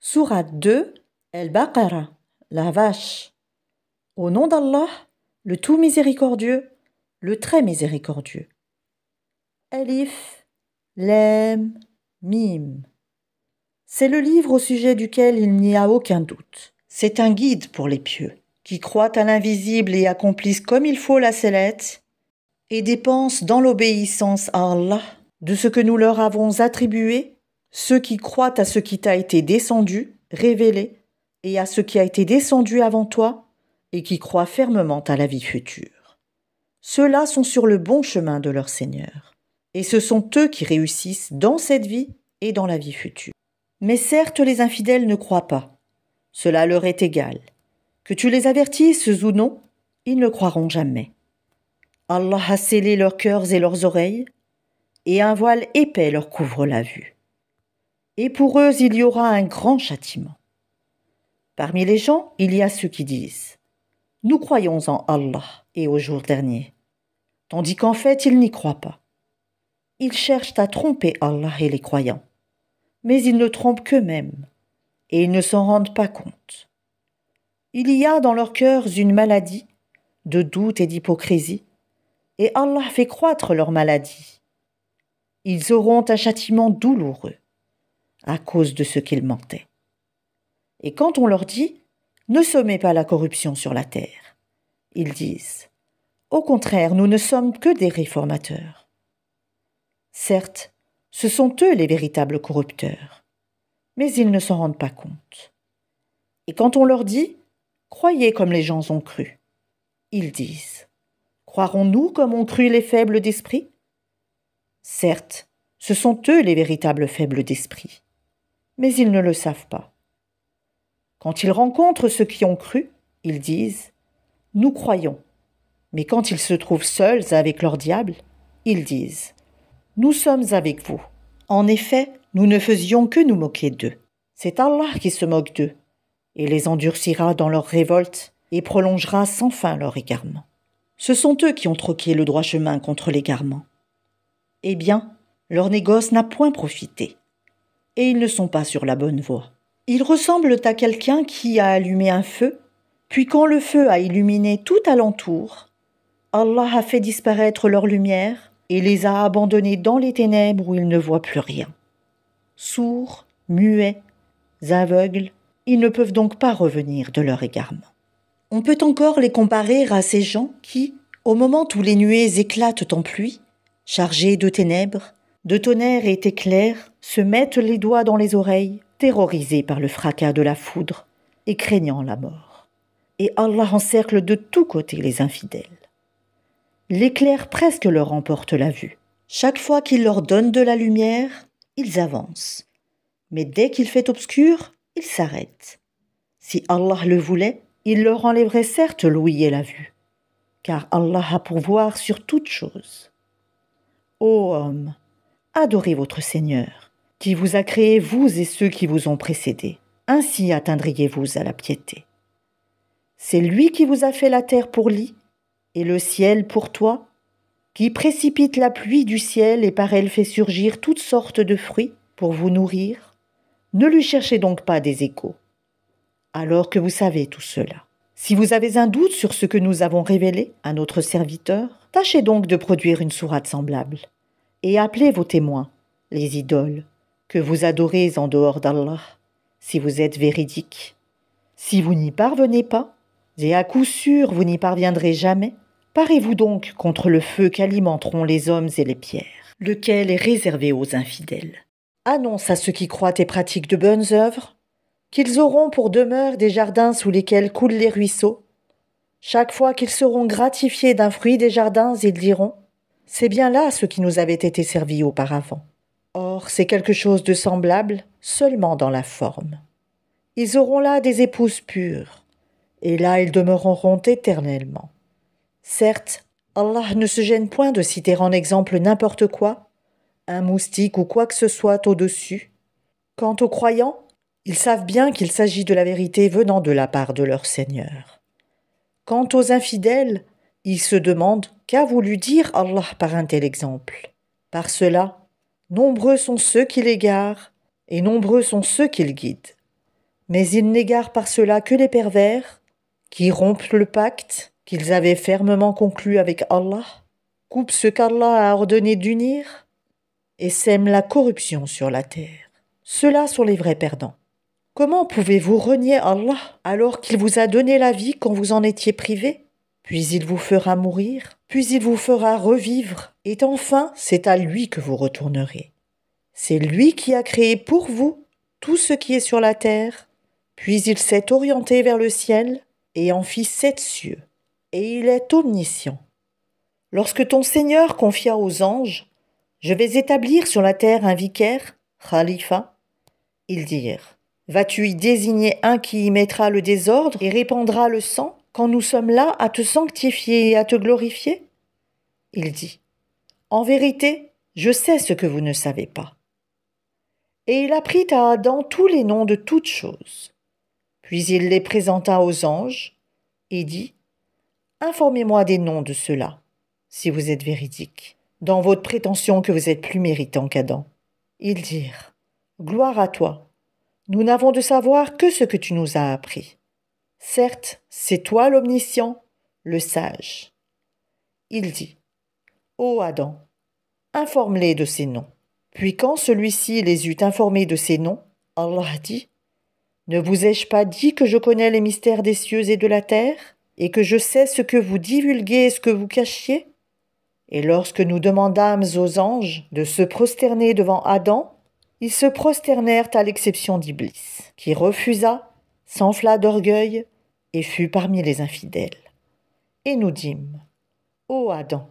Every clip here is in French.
Sourate 2, El-Baqarah, la vache. Au nom d'Allah, le tout miséricordieux, le très miséricordieux. Alif, Lam, Mim. C'est le livre au sujet duquel il n'y a aucun doute. C'est un guide pour les pieux, qui croient à l'invisible et accomplissent comme il faut la selette, et dépensent dans l'obéissance à Allah de ce que nous leur avons attribué, ceux qui croient à ce qui t'a été descendu, révélé, et à ce qui a été descendu avant toi, et qui croient fermement à la vie future. Ceux-là sont sur le bon chemin de leur Seigneur, et ce sont eux qui réussissent dans cette vie et dans la vie future. Mais certes, les infidèles ne croient pas. Cela leur est égal. Que tu les avertisses ou non, ils ne croiront jamais. Allah a scellé leurs cœurs et leurs oreilles, et un voile épais leur couvre la vue. Et pour eux, il y aura un grand châtiment. Parmi les gens, il y a ceux qui disent « Nous croyons en Allah et au jour dernier », tandis qu'en fait, ils n'y croient pas. Ils cherchent à tromper Allah et les croyants, mais ils ne trompent qu'eux-mêmes, et ils ne s'en rendent pas compte. Il y a dans leurs cœurs une maladie de doute et d'hypocrisie, et Allah fait croître leur maladie. Ils auront un châtiment douloureux à cause de ce qu'ils mentaient. Et quand on leur dit « Ne sommez pas la corruption sur la terre », ils disent « Au contraire, nous ne sommes que des réformateurs ». Certes, ce sont eux les véritables corrupteurs, mais ils ne s'en rendent pas compte. Et quand on leur dit « Croyez comme les gens ont cru », ils disent « Croirons-nous comme ont cru les faibles d'esprit ?» Certes, ce sont eux les véritables faibles d'esprit, mais ils ne le savent pas. Quand ils rencontrent ceux qui ont cru, ils disent « Nous croyons ». Mais quand ils se trouvent seuls avec leur diable, ils disent « Nous sommes avec vous ». En effet, nous ne faisions que nous moquer d'eux. C'est Allah qui se moque d'eux, et les endurcira dans leur révolte, et prolongera sans fin leur égarement. Ce sont eux qui ont troqué le droit chemin contre l'égarement. Eh bien, leur négoce n'a point profité, et ils ne sont pas sur la bonne voie. Ils ressemblent à quelqu'un qui a allumé un feu, puis quand le feu a illuminé tout alentour, Allah a fait disparaître leur lumière et les a abandonnés dans les ténèbres où ils ne voient plus rien. Sourds, muets, aveugles, ils ne peuvent donc pas revenir de leur égarement. On peut encore les comparer à ces gens qui, au moment où les nuées éclatent en pluie, chargés de ténèbres, de tonnerre et d'éclairs, se mettent les doigts dans les oreilles, terrorisés par le fracas de la foudre et craignant la mort. Et Allah encercle de tous côtés les infidèles. L'éclair presque leur emporte la vue. Chaque fois qu'il leur donne de la lumière, ils avancent. Mais dès qu'il fait obscur, ils s'arrêtent. Si Allah le voulait, il leur enlèverait certes l'ouïe et la vue, car Allah a pourvoir sur toute chose. Ô homme, adorez votre Seigneur, qui vous a créé vous et ceux qui vous ont précédés. Ainsi atteindriez-vous à la piété. C'est lui qui vous a fait la terre pour lit, et le ciel pour toi, qui précipite la pluie du ciel et par elle fait surgir toutes sortes de fruits pour vous nourrir. Ne lui cherchez donc pas des échos, alors que vous savez tout cela. Si vous avez un doute sur ce que nous avons révélé à notre serviteur, tâchez donc de produire une sourate semblable, et appelez vos témoins, les idoles, que vous adorez en dehors d'Allah, si vous êtes véridiques. Si vous n'y parvenez pas, et à coup sûr vous n'y parviendrez jamais, parez-vous donc contre le feu qu'alimenteront les hommes et les pierres, lequel est réservé aux infidèles. Annonce à ceux qui croient et pratiquent de bonnes œuvres qu'ils auront pour demeure des jardins sous lesquels coulent les ruisseaux. Chaque fois qu'ils seront gratifiés d'un fruit des jardins, ils diront « C'est bien là ce qui nous avait été servi auparavant ». Or, c'est quelque chose de semblable, seulement dans la forme. Ils auront là des épouses pures, et là ils demeureront éternellement. Certes, Allah ne se gêne point de citer en exemple n'importe quoi, un moustique ou quoi que ce soit au-dessus. Quant aux croyants, ils savent bien qu'il s'agit de la vérité venant de la part de leur Seigneur. Quant aux infidèles, ils se demandent qu'a voulu dire Allah par un tel exemple. Par cela, nombreux sont ceux qui l'égarent et nombreux sont ceux qui le guident. Mais ils n'égarent par cela que les pervers, qui rompent le pacte qu'ils avaient fermement conclu avec Allah, coupent ce qu'Allah a ordonné d'unir et sèment la corruption sur la terre. Ceux-là sont les vrais perdants. Comment pouvez-vous renier Allah alors qu'il vous a donné la vie quand vous en étiez privé? Puis il vous fera mourir, puis il vous fera revivre, et enfin c'est à lui que vous retournerez. C'est lui qui a créé pour vous tout ce qui est sur la terre, puis il s'est orienté vers le ciel et en fit 7 cieux, et il est omniscient. Lorsque ton Seigneur confia aux anges « Je vais établir sur la terre un vicaire, khalifa », ils dirent « Vas-tu y désigner un qui y mettra le désordre et répandra le sang, quand nous sommes là à te sanctifier et à te glorifier ?» Il dit « En vérité, je sais ce que vous ne savez pas. » Et il apprit à Adam tous les noms de toutes choses. Puis il les présenta aux anges et dit « Informez-moi des noms de ceux-là, si vous êtes véridiques, dans votre prétention que vous êtes plus méritant qu'Adam. » Ils dirent « Gloire à toi, nous n'avons de savoir que ce que tu nous as appris. Certes, c'est toi l'omniscient, le sage. » Il dit « Ô Adam, informe-les de ces noms. » Puis quand celui-ci les eut informés de ces noms, Allah dit « Ne vous ai-je pas dit que je connais les mystères des cieux et de la terre, et que je sais ce que vous divulguez et ce que vous cachiez ?» Et lorsque nous demandâmes aux anges de se prosterner devant Adam, ils se prosternèrent à l'exception d'Iblis, qui refusa, s'enfla d'orgueil et fut parmi les infidèles. Et nous dîmes « Ô Adam,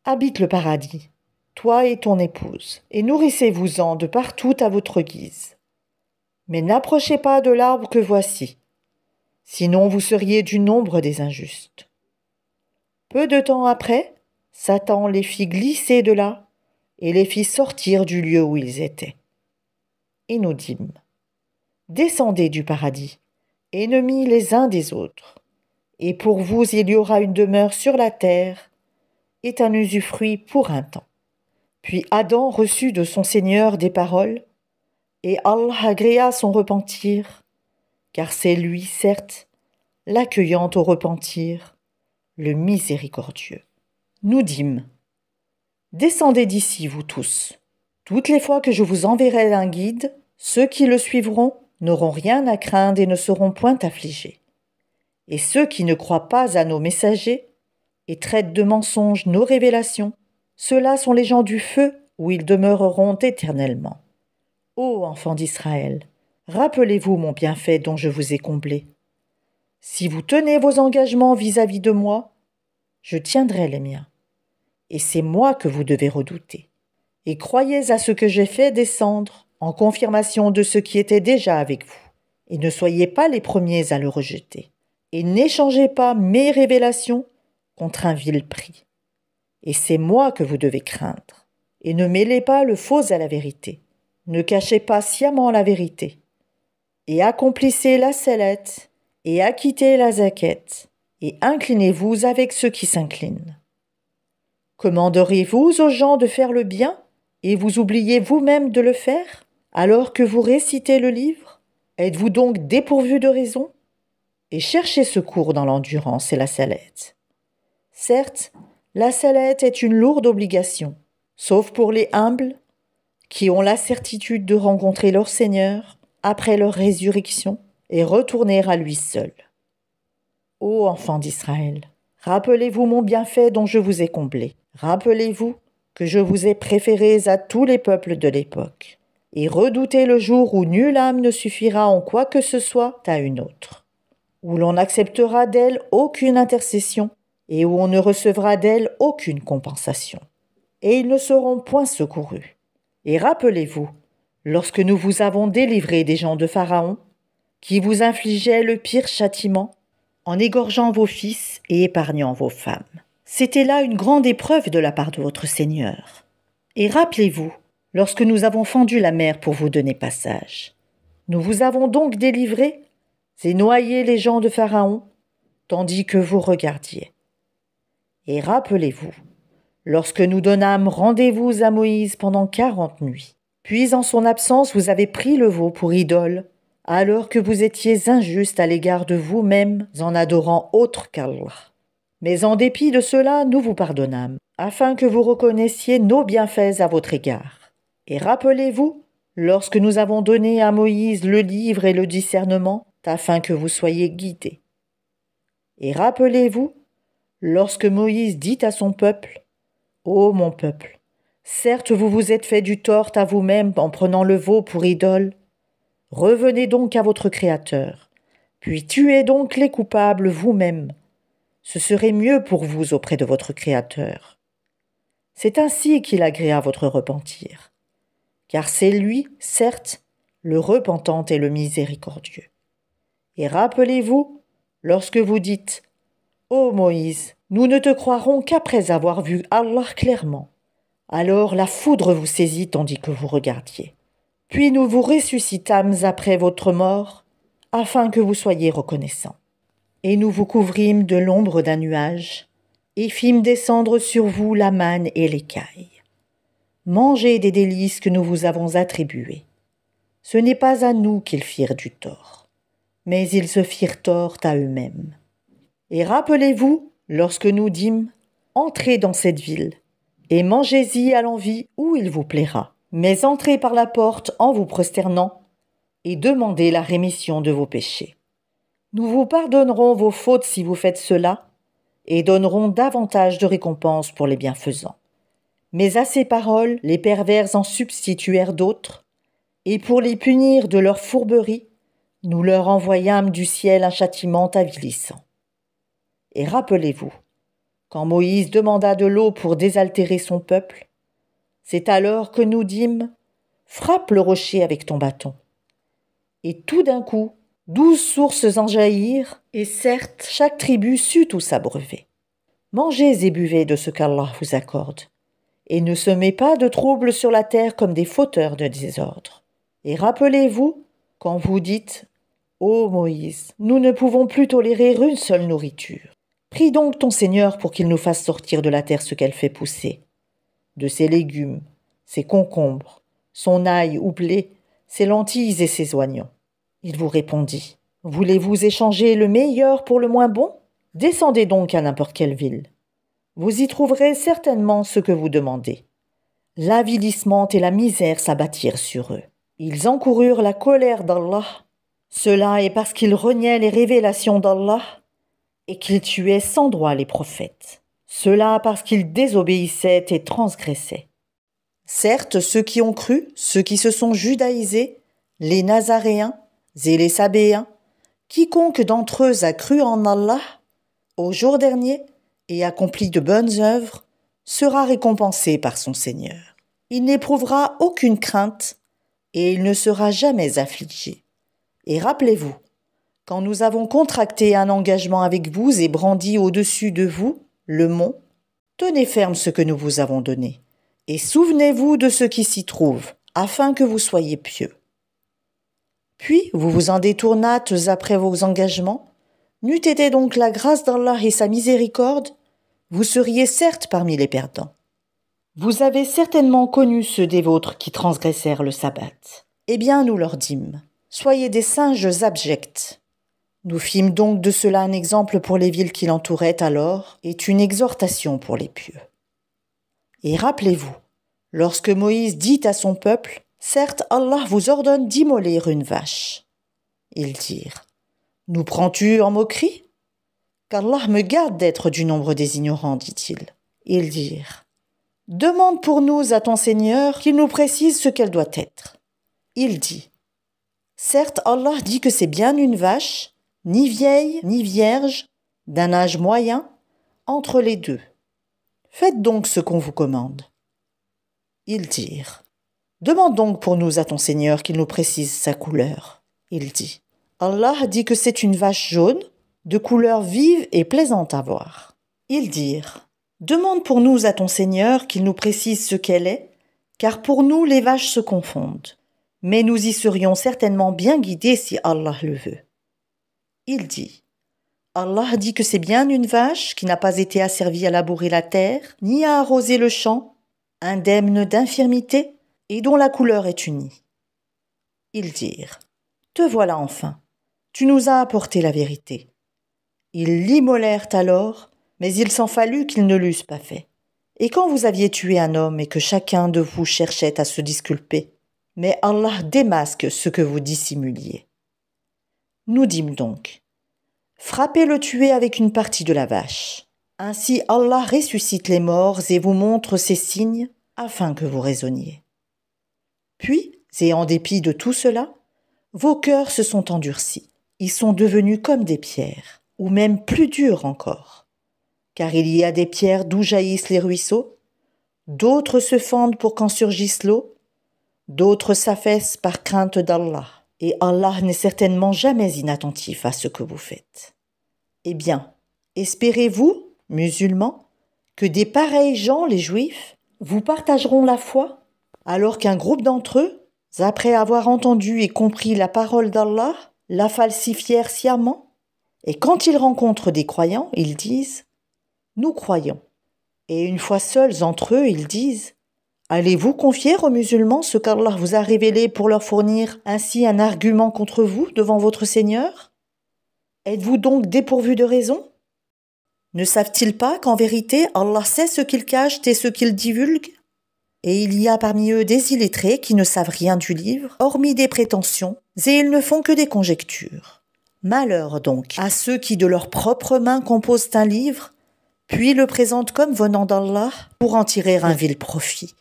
habite le paradis, toi et ton épouse, et nourrissez-vous-en de partout à votre guise. Mais n'approchez pas de l'arbre que voici, sinon vous seriez du nombre des injustes. » Peu de temps après, Satan les fit glisser de là et les fit sortir du lieu où ils étaient. Et nous dîmes « Descendez du paradis, ennemis les uns des autres, et pour vous il y aura une demeure sur la terre et un usufruit pour un temps. » Puis Adam reçut de son Seigneur des paroles, et Allah agréa son repentir, car c'est lui, certes, l'accueillant au repentir, le miséricordieux. Nous dîmes « Descendez d'ici, vous tous. Toutes les fois que je vous enverrai un guide, ceux qui le suivront n'auront rien à craindre et ne seront point affligés. Et ceux qui ne croient pas à nos messagers et traitent de mensonges nos révélations, ceux-là sont les gens du feu où ils demeureront éternellement. Ô enfants d'Israël, rappelez-vous mon bienfait dont je vous ai comblé. Si vous tenez vos engagements vis-à-vis de moi, je tiendrai les miens. Et c'est moi que vous devez redouter. Et croyez à ce que j'ai fait descendre en confirmation de ce qui était déjà avec vous. Et ne soyez pas les premiers à le rejeter. Et n'échangez pas mes révélations contre un vil prix. Et c'est moi que vous devez craindre. Et ne mêlez pas le faux à la vérité. Ne cachez pas sciemment la vérité. Et accomplissez la sellette, et acquittez la zaquette, et inclinez-vous avec ceux qui s'inclinent. Commanderiez-vous aux gens de faire le bien, et vous oubliez vous-même de le faire, alors que vous récitez le livre? Êtes-vous donc dépourvu de raison? Et cherchez secours dans l'endurance et la sellette. Certes, la sellette est une lourde obligation, sauf pour les humbles, qui ont la certitude de rencontrer leur Seigneur après leur résurrection et retourner à lui seul. Ô enfants d'Israël, rappelez-vous mon bienfait dont je vous ai comblé. Rappelez-vous que je vous ai préférés à tous les peuples de l'époque. Et redoutez le jour où nulle âme ne suffira en quoi que ce soit à une autre, où l'on n'acceptera d'elle aucune intercession et où on ne recevra d'elle aucune compensation. Et ils ne seront point secourus. Et rappelez-vous, lorsque nous vous avons délivré des gens de Pharaon, qui vous infligeaient le pire châtiment, en égorgeant vos fils et épargnant vos femmes. C'était là une grande épreuve de la part de votre Seigneur. Et rappelez-vous, lorsque nous avons fendu la mer pour vous donner passage. Nous vous avons donc délivrés et noyé les gens de Pharaon, tandis que vous regardiez. Et rappelez-vous, lorsque nous donnâmes rendez-vous à Moïse pendant 40 nuits, puis en son absence vous avez pris le veau pour idole, alors que vous étiez injuste à l'égard de vous-mêmes en adorant autre qu'Allah. Mais en dépit de cela, nous vous pardonnâmes, afin que vous reconnaissiez nos bienfaits à votre égard. Et rappelez-vous, lorsque nous avons donné à Moïse le livre et le discernement, afin que vous soyez guidés. Et rappelez-vous, lorsque Moïse dit à son peuple, « Ô mon peuple, certes vous vous êtes fait du tort à vous-même en prenant le veau pour idole. Revenez donc à votre Créateur, puis tuez donc les coupables vous-même. Ce serait mieux pour vous auprès de votre Créateur. C'est ainsi qu'il agréa votre repentir, car c'est lui, certes, le repentant et le miséricordieux. Et rappelez-vous, lorsque vous dites « Ô Moïse, nous ne te croirons qu'après avoir vu Allah clairement. » Alors la foudre vous saisit tandis que vous regardiez. Puis nous vous ressuscitâmes après votre mort, afin que vous soyez reconnaissants. Et nous vous couvrîmes de l'ombre d'un nuage, et fîmes descendre sur vous la manne et l'écaille. Mangez des délices que nous vous avons attribuées. Ce n'est pas à nous qu'ils firent du tort, mais ils se firent tort à eux-mêmes. Et rappelez-vous, lorsque nous dîmes, entrez dans cette ville, et mangez-y à l'envi où il vous plaira. Mais entrez par la porte en vous prosternant, et demandez la rémission de vos péchés. Nous vous pardonnerons vos fautes si vous faites cela, et donnerons davantage de récompenses pour les bienfaisants. Mais à ces paroles, les pervers en substituèrent d'autres, et pour les punir de leur fourberie, nous leur envoyâmes du ciel un châtiment avilissant. Et rappelez-vous, quand Moïse demanda de l'eau pour désaltérer son peuple, c'est alors que nous dîmes « Frappe le rocher avec ton bâton ». Et tout d'un coup, 12 sources en jaillirent, et certes, chaque tribu sut où s'abreuver. Mangez et buvez de ce qu'Allah vous accorde, et ne semez pas de troubles sur la terre comme des fauteurs de désordre. Et rappelez-vous, quand vous dites « Ô Moïse, nous ne pouvons plus tolérer une seule nourriture. Prie donc ton Seigneur pour qu'il nous fasse sortir de la terre ce qu'elle fait pousser, de ses légumes, ses concombres, son ail ou blé, ses lentilles et ses oignons. » Il vous répondit, « Voulez-vous échanger le meilleur pour le moins bon? Descendez donc à n'importe quelle ville. Vous y trouverez certainement ce que vous demandez. » L'avilissement et la misère s'abattirent sur eux. Ils encoururent la colère d'Allah. Cela est parce qu'ils reniaient les révélations d'Allah et qu'ils tuaient sans droit les prophètes. Cela parce qu'ils désobéissaient et transgressaient. Certes, ceux qui ont cru, ceux qui se sont judaïsés, les Nazaréens et les Sabéens, quiconque d'entre eux a cru en Allah, au jour dernier, et accompli de bonnes œuvres, sera récompensé par son Seigneur. Il n'éprouvera aucune crainte et il ne sera jamais affligé. Et rappelez-vous, quand nous avons contracté un engagement avec vous et brandi au-dessus de vous le mont, tenez ferme ce que nous vous avons donné, et souvenez-vous de ce qui s'y trouve, afin que vous soyez pieux. Puis vous vous en détournâtes après vos engagements. N'eût été donc la grâce d'Allah et sa miséricorde, vous seriez certes parmi les perdants. Vous avez certainement connu ceux des vôtres qui transgressèrent le sabbat. Eh bien, nous leur dîmes, soyez des singes abjects. Nous fîmes donc de cela un exemple pour les villes qui l'entouraient alors, et une exhortation pour les pieux. Et rappelez-vous, lorsque Moïse dit à son peuple, « Certes, Allah vous ordonne d'immoler une vache. » Ils dirent, « Nous prends-tu en moquerie ? Qu'Allah me garde d'être du nombre des ignorants, dit-il. » Ils dirent, « Demande pour nous à ton Seigneur qu'il nous précise ce qu'elle doit être. » Il dit, « Certes, Allah dit que c'est bien une vache, ni vieille, ni vierge, d'un âge moyen, entre les deux. Faites donc ce qu'on vous commande. » Ils dirent, « Demande donc pour nous à ton Seigneur qu'il nous précise sa couleur. » Il dit, « Allah dit que c'est une vache jaune, de couleur vive et plaisante à voir. » Ils dirent, « Demande pour nous à ton Seigneur qu'il nous précise ce qu'elle est, car pour nous les vaches se confondent. Mais nous y serions certainement bien guidés si Allah le veut. » Il dit, « Allah dit que c'est bien une vache qui n'a pas été asservie à labourer la terre, ni à arroser le champ, indemne d'infirmité, et dont la couleur est unie. » Ils dirent, Te voilà enfin. Tu nous as apporté la vérité. » Ils l'immolèrent alors, mais il s'en fallut qu'ils ne l'eussent pas fait. Et quand vous aviez tué un homme et que chacun de vous cherchait à se disculper, mais Allah démasque ce que vous dissimuliez. Nous dîmes donc, frappez le tué avec une partie de la vache. Ainsi Allah ressuscite les morts et vous montre ses signes afin que vous raisonniez. Puis, et en dépit de tout cela, vos cœurs se sont endurcis. Ils sont devenus comme des pierres, ou même plus durs encore. Car il y a des pierres d'où jaillissent les ruisseaux, d'autres se fendent pour qu'en surgisse l'eau, d'autres s'affaissent par crainte d'Allah. Et Allah n'est certainement jamais inattentif à ce que vous faites. Eh bien, espérez-vous, musulmans, que des pareils gens, les Juifs, vous partageront la foi, alors qu'un groupe d'entre eux, après avoir entendu et compris la parole d'Allah, la falsifièrent sciemment? Et quand ils rencontrent des croyants, ils disent « Nous croyons ». Et une fois seuls entre eux, ils disent « Allez-vous confier aux musulmans ce qu'Allah vous a révélé pour leur fournir ainsi un argument contre vous devant votre Seigneur? Êtes-vous donc dépourvus de raison? Ne savent-ils pas qu'en vérité Allah sait ce qu'ils cachent et ce qu'ils divulguent? Et il y a parmi eux des illettrés qui ne savent rien du livre, hormis des prétentions, et ils ne font que des conjectures. Malheur donc à ceux qui de leurs propres mains composent un livre, puis le présentent comme venant d'Allah pour en tirer un vil profit.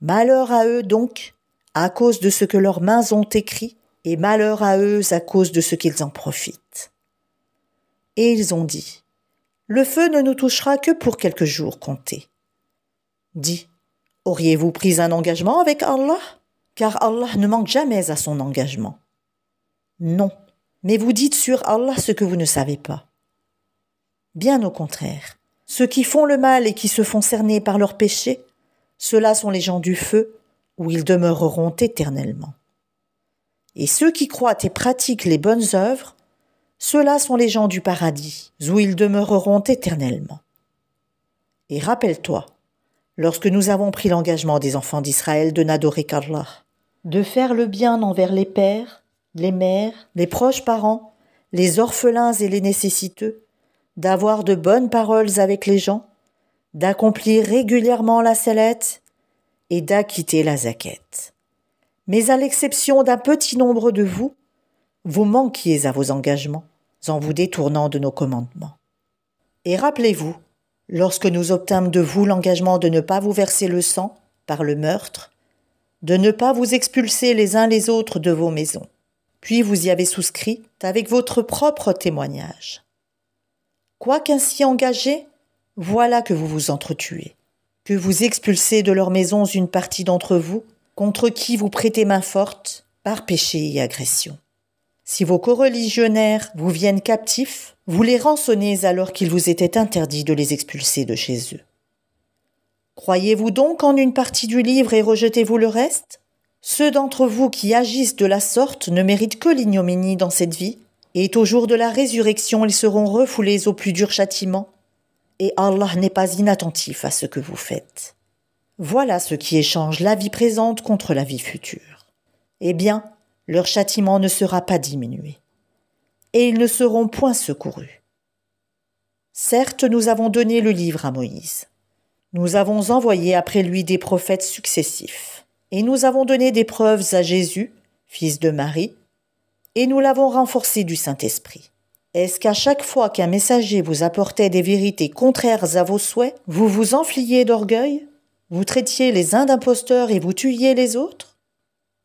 Malheur à eux donc, à cause de ce que leurs mains ont écrit, et malheur à eux à cause de ce qu'ils en profitent. Et ils ont dit, le feu ne nous touchera que pour quelques jours comptés. Dis, auriez-vous pris un engagement avec Allah? Car Allah ne manque jamais à son engagement. Non, mais vous dites sur Allah ce que vous ne savez pas. Bien au contraire, ceux qui font le mal et qui se font cerner par leurs péchés, ceux-là sont les gens du feu, où ils demeureront éternellement. Et ceux qui croient et pratiquent les bonnes œuvres, ceux-là sont les gens du paradis, où ils demeureront éternellement. Et rappelle-toi, lorsque nous avons pris l'engagement des enfants d'Israël de n'adorer qu'Allah, de faire le bien envers les pères, les mères, les proches parents, les orphelins et les nécessiteux, d'avoir de bonnes paroles avec les gens, d'accomplir régulièrement la salette et d'acquitter la zakat. Mais à l'exception d'un petit nombre de vous, vous manquiez à vos engagements en vous détournant de nos commandements. Et rappelez-vous, lorsque nous obtîmes de vous l'engagement de ne pas vous verser le sang par le meurtre, de ne pas vous expulser les uns les autres de vos maisons, puis vous y avez souscrit avec votre propre témoignage. Quoiqu'ainsi engagés, voilà que vous vous entretuez, que vous expulsez de leurs maisons une partie d'entre vous, contre qui vous prêtez main forte par péché et agression. Si vos coreligionnaires vous viennent captifs, vous les rançonnez alors qu'il vous était interdit de les expulser de chez eux. Croyez-vous donc en une partie du livre et rejetez-vous le reste? Ceux d'entre vous qui agissent de la sorte ne méritent que l'ignominie dans cette vie, et au jour de la résurrection ils seront refoulés au plus dur châtiment, et Allah n'est pas inattentif à ce que vous faites. Voilà ceux qui échangent la vie présente contre la vie future. Eh bien, leur châtiment ne sera pas diminué, et ils ne seront point secourus. Certes, nous avons donné le livre à Moïse. Nous avons envoyé après lui des prophètes successifs, et nous avons donné des preuves à Jésus, fils de Marie, et nous l'avons renforcé du Saint-Esprit. Est-ce qu'à chaque fois qu'un messager vous apportait des vérités contraires à vos souhaits, vous vous enfliez d'orgueil, vous traitiez les uns d'imposteurs et vous tuiez les autres?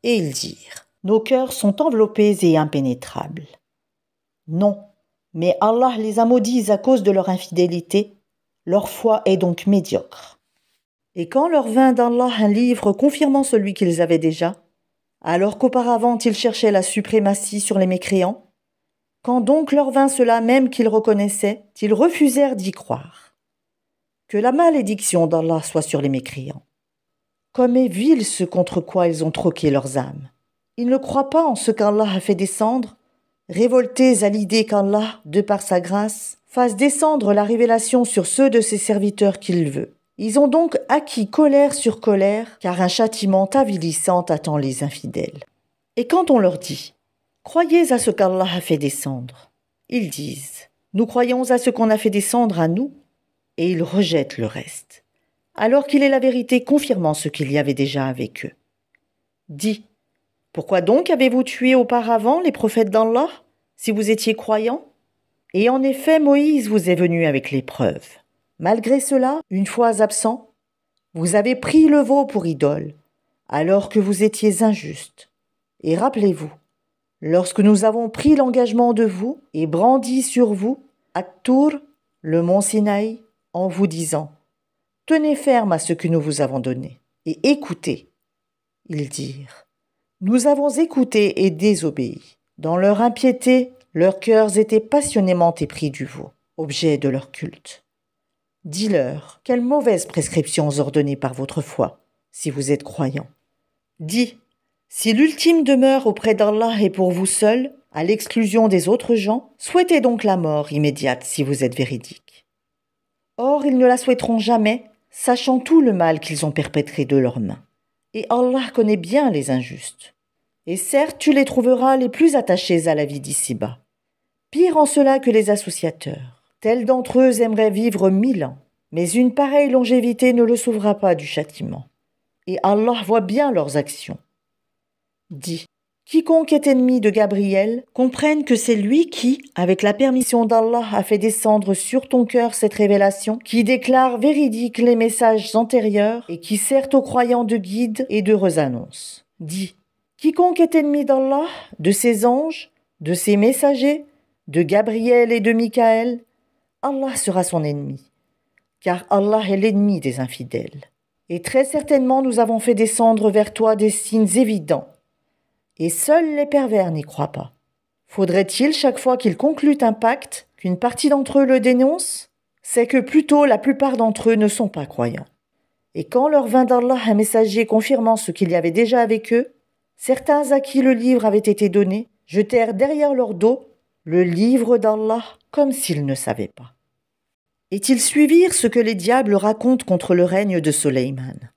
Et ils dirent, nos cœurs sont enveloppés et impénétrables. Non, mais Allah les a maudits à cause de leur infidélité, leur foi est donc médiocre. Et quand leur vint d'Allah un livre confirmant celui qu'ils avaient déjà, alors qu'auparavant ils cherchaient la suprématie sur les mécréants, quand donc leur vint cela même qu'ils reconnaissaient, ils refusèrent d'y croire. Que la malédiction d'Allah soit sur les mécréants. Comme est vil ce contre quoi ils ont troqué leurs âmes. Ils ne croient pas en ce qu'Allah a fait descendre, révoltés à l'idée qu'Allah, de par sa grâce, fasse descendre la révélation sur ceux de ses serviteurs qu'il veut. Ils ont donc acquis colère sur colère, car un châtiment avilissant attend les infidèles. Et quand on leur dit Croyez à ce qu'Allah a fait descendre. Ils disent, nous croyons à ce qu'on a fait descendre à nous, et ils rejettent le reste, alors qu'il est la vérité confirmant ce qu'il y avait déjà avec eux. Dis, pourquoi donc avez-vous tué auparavant les prophètes d'Allah, si vous étiez croyants? Et en effet, Moïse vous est venu avec les preuves. Malgré cela, une fois absent, vous avez pris le veau pour idole, alors que vous étiez injuste. Et rappelez-vous, lorsque nous avons pris l'engagement de vous et brandi sur vous, At-Tour, le mont Sinaï, en vous disant « Tenez ferme à ce que nous vous avons donné et écoutez ». Ils dirent « Nous avons écouté et désobéi. » Dans leur impiété, leurs cœurs étaient passionnément épris du veau, objet de leur culte. Dis-leur, quelles mauvaises prescriptions ordonnées par votre foi, si vous êtes croyants. Dis, si l'ultime demeure auprès d'Allah est pour vous seul, à l'exclusion des autres gens, souhaitez donc la mort immédiate si vous êtes véridique. Or, ils ne la souhaiteront jamais, sachant tout le mal qu'ils ont perpétré de leurs mains. Et Allah connaît bien les injustes. Et certes, tu les trouveras les plus attachés à la vie d'ici-bas. Pire en cela que les associateurs. Tels d'entre eux aimeraient vivre 1000 ans, mais une pareille longévité ne le sauvera pas du châtiment. Et Allah voit bien leurs actions. Dis, quiconque est ennemi de Gabriel comprenne que c'est lui qui, avec la permission d'Allah, a fait descendre sur ton cœur cette révélation, qui déclare véridiques les messages antérieurs et qui sert aux croyants de guide et d'heureuses annonces. Dis, quiconque est ennemi d'Allah, de ses anges, de ses messagers, de Gabriel et de Michaël, Allah sera son ennemi, car Allah est l'ennemi des infidèles. Et très certainement nous avons fait descendre vers toi des signes évidents, et seuls les pervers n'y croient pas. Faudrait-il chaque fois qu'ils concluent un pacte qu'une partie d'entre eux le dénonce? C'est que plutôt la plupart d'entre eux ne sont pas croyants. Et quand leur vint d'Allah un messager confirmant ce qu'il y avait déjà avec eux, certains à qui le livre avait été donné jetèrent derrière leur dos le livre d'Allah comme s'ils ne savaient pas. Et ils suivirent ce que les diables racontent contre le règne de Soleiman.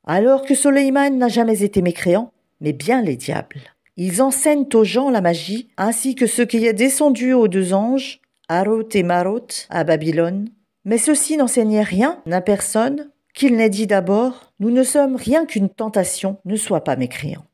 Alors que Soleiman n'a jamais été mécréant, mais bien les diables. Ils enseignent aux gens la magie, ainsi que ce qui est descendu aux 2 anges, Harut et Marut, à Babylone. Mais ceux-ci n'enseignaient rien à personne, qu'il n'ait dit d'abord « Nous ne sommes rien qu'une tentation, ne sois pas mécréant ».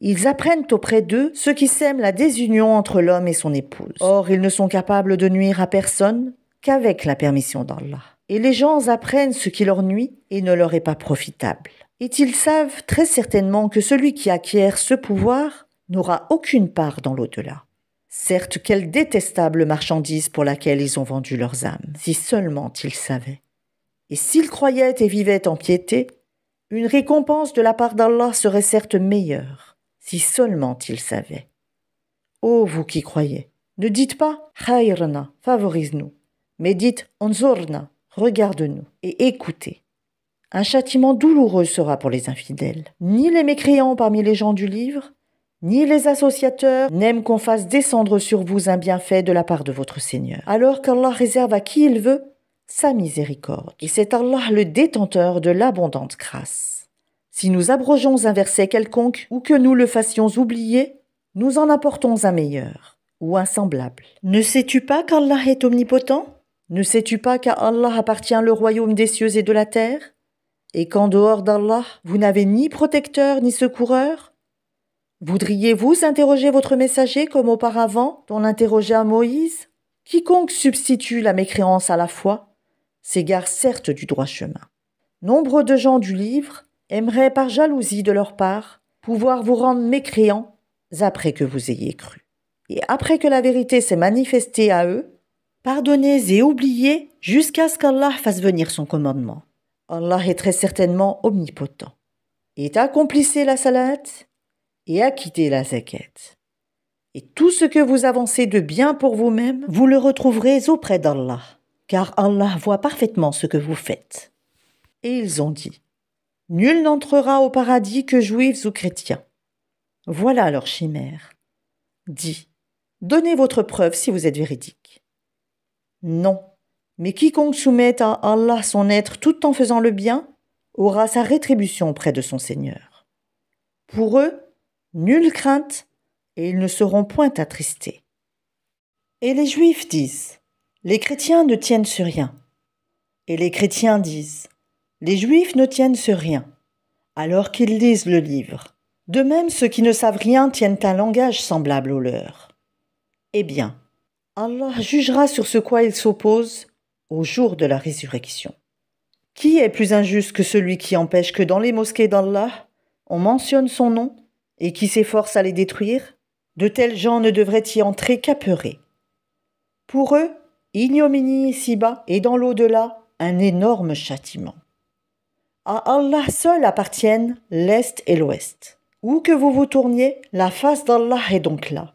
Ils apprennent auprès d'eux ce qui sème la désunion entre l'homme et son épouse. Or, ils ne sont capables de nuire à personne qu'avec la permission d'Allah. Et les gens apprennent ce qui leur nuit et ne leur est pas profitable. Et ils savent très certainement que celui qui acquiert ce pouvoir n'aura aucune part dans l'au-delà. Certes, quelle détestable marchandise pour laquelle ils ont vendu leurs âmes, si seulement ils savaient. Et s'ils croyaient et vivaient en piété, une récompense de la part d'Allah serait certes meilleure, si seulement ils savaient. Ô vous qui croyez, ne dites pas « Khayrna » favorise-nous, mais dites « Anzurna » regarde-nous et écoutez. Un châtiment douloureux sera pour les infidèles. Ni les mécréants parmi les gens du livre, ni les associateurs n'aiment qu'on fasse descendre sur vous un bienfait de la part de votre Seigneur, alors qu'Allah réserve à qui il veut sa miséricorde. Et c'est Allah le détenteur de l'abondante grâce. Si nous abrogeons un verset quelconque ou que nous le fassions oublier, nous en apportons un meilleur ou un semblable. Ne sais-tu pas qu'Allah est omnipotent? Ne sais-tu pas qu'à Allah appartient le royaume des cieux et de la terre? Et qu'en dehors d'Allah, vous n'avez ni protecteur ni secoureur? Voudriez-vous interroger votre messager comme auparavant on interrogea Moïse? Quiconque substitue la mécréance à la foi s'égare certes du droit chemin. Nombre de gens du livre aimeraient par jalousie de leur part pouvoir vous rendre mécréants après que vous ayez cru. Et après que la vérité s'est manifestée à eux, pardonnez et oubliez jusqu'à ce qu'Allah fasse venir son commandement. Allah est très certainement omnipotent. Et accomplissez la salat et acquittez la zakat. Et tout ce que vous avancez de bien pour vous-même, vous le retrouverez auprès d'Allah, car Allah voit parfaitement ce que vous faites. Et ils ont dit, nul n'entrera au paradis que juifs ou chrétiens. Voilà leur chimère. Dis, donnez votre preuve si vous êtes véridique. Non. Mais quiconque soumet à Allah son être tout en faisant le bien, aura sa rétribution auprès de son Seigneur. Pour eux, nulle crainte, et ils ne seront point attristés. Et les Juifs disent, les chrétiens ne tiennent sur rien. Et les chrétiens disent, les Juifs ne tiennent sur rien, alors qu'ils lisent le livre. De même, ceux qui ne savent rien tiennent un langage semblable au leur. Eh bien, Allah jugera sur ce quoi ils s'opposent au jour de la résurrection. Qui est plus injuste que celui qui empêche que dans les mosquées d'Allah, on mentionne son nom et qui s'efforce à les détruire? De tels gens ne devraient y entrer qu'apeurés. Pour eux, ignominie ici-bas et dans l'au-delà, un énorme châtiment. À Allah seul appartiennent l'Est et l'Ouest. Où que vous vous tourniez, la face d'Allah est donc là.